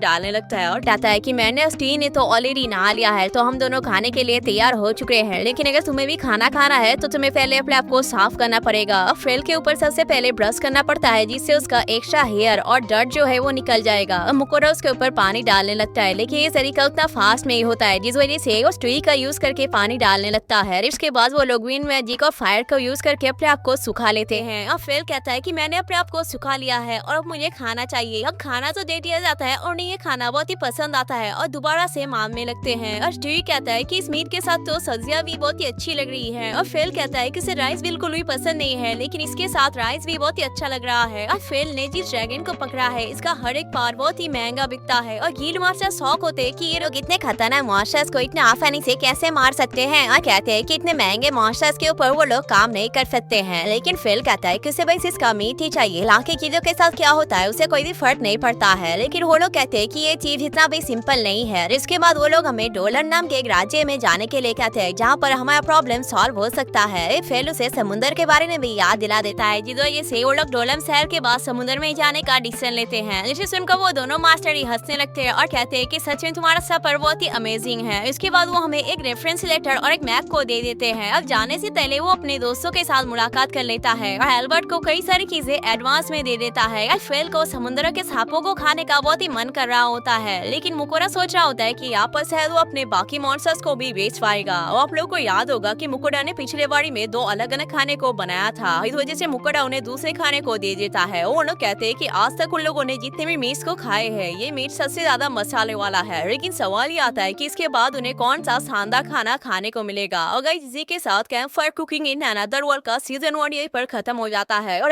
डालने लगता है और कहता है कि मैंने और स्टीव ने तो ऑलरेडी नहा लिया है, तो हम दोनों खाने के लिए तैयार हो चुके हैं, लेकिन अगर तुम्हें भी खाना खाना है तो तुम्हें पहले अपने आप को साफ करना पड़ेगा। फिल के ऊपर सबसे पहले ब्रश करना पड़ता है, जिससे उसका एक्स्ट्रा हेयर और डर्ट जो है वो निकल जाएगा। मुकोड़ा उसके ऊपर पानी डालने लगता है, लेकिन ये तरीका उतना फास्ट नहीं होता है, जिस वजह से वो स्ट्री का यूज करके पानी डालने लगता है। इसके बाद वो लोग विंड मैजिक और फायर का यूज करके अपने आप को सुखा लेते हैं। और फिल कहता है कि मैंने अपने आप को सुखा लिया है और अब मुझे खाना चाहिए। अब खाना तो दे दिया जाता है और उन्हें ये खाना बहुत ही पसंद आता है और दोबारा से मांगने लगते हैं। और स्ट्री कहता है कि इस मीट के साथ तो सब्जियां भी बहुत ही अच्छी लग रही है। और फिल कहता है कि उसे राइस बिल्कुल भी पसंद नहीं है, लेकिन इसके साथ राइस भी बहुत ही अच्छा लग रहा है। और फिल ने जिस ड्रैगन को पकड़ा है, इसका हर एक पार्ट बहुत ही महंगा बिकता है और गिल्ड मास्टर शौक होते हैं कि ये लोग इतने खतरनाक मॉन्स्टर्स को इतने आसानी से कैसे मार सकते हैं, और कहते हैं कि इतने महंगे मॉन्स्टर्स के ऊपर वो लोग काम नहीं कर सकते हैं। लेकिन फिल कहता है कि उसे बस इसका मीट ही चाहिए, लाके चीजों के साथ क्या होता है उसे कोई भी फर्क नहीं पड़ता है। लेकिन वो लोग कहते हैं कि ये चीज इतना भी सिंपल नहीं है। इसके बाद वो लोग हमें डोलर नाम के एक राज्य में जाने के लिए कहते हैं, जहाँ पर हमारा प्रॉब्लम सॉल्व हो सकता है। फिल उसे समुद्र के बारे में भी याद दिला देता है, जिस वजह से वो लोग डोलम शहर के बाद समुद्र में जाने का डिसीजन लेते हैं। जिसे सुनकर वो दोनों मास्टर ही हंसने लगते हैं और कहते हैं कि सच में तुम्हारा सफर बहुत ही अमेजिंग है। इसके बाद वो हमें एक रेफरेंस लेटर और एक मैप को दे देते हैं। अब जाने से पहले वो अपने दोस्तों के साथ मुलाकात कर लेता है और एल्बर्ट को कई सारी चीजें एडवांस में दे देता है। फिल को समुद्र के सांपों को खाने का बहुत ही मन कर रहा होता है, लेकिन मुकोड़ा सोच रहा होता है कि यहाँ पर शायद वो अपने बाकी मॉन्स्टर्स को भी बेच पाएगा। और आप लोग को याद होगा कि मुकोड़ा ने पिछले बारी में 2 अलग अलग खाने को बनाया था, इस वजह से मुकोड़ा उन्हें दूसरे खाने को दे देता है। वो लोग कहते हैं कि आज तक उन लोगों ने जितने भी मीट को खाए हैं, ये मीट सबसे ज्यादा मसाले वाला है। लेकिन सवाल ये आता है कि इसके बाद उन्हें कौन सा शानदार खाना खाने को मिलेगा। और गाइस, इसी के साथ camp fire cooking in another world का सीजन 1 यहीं पर खत्म हो जाता है। और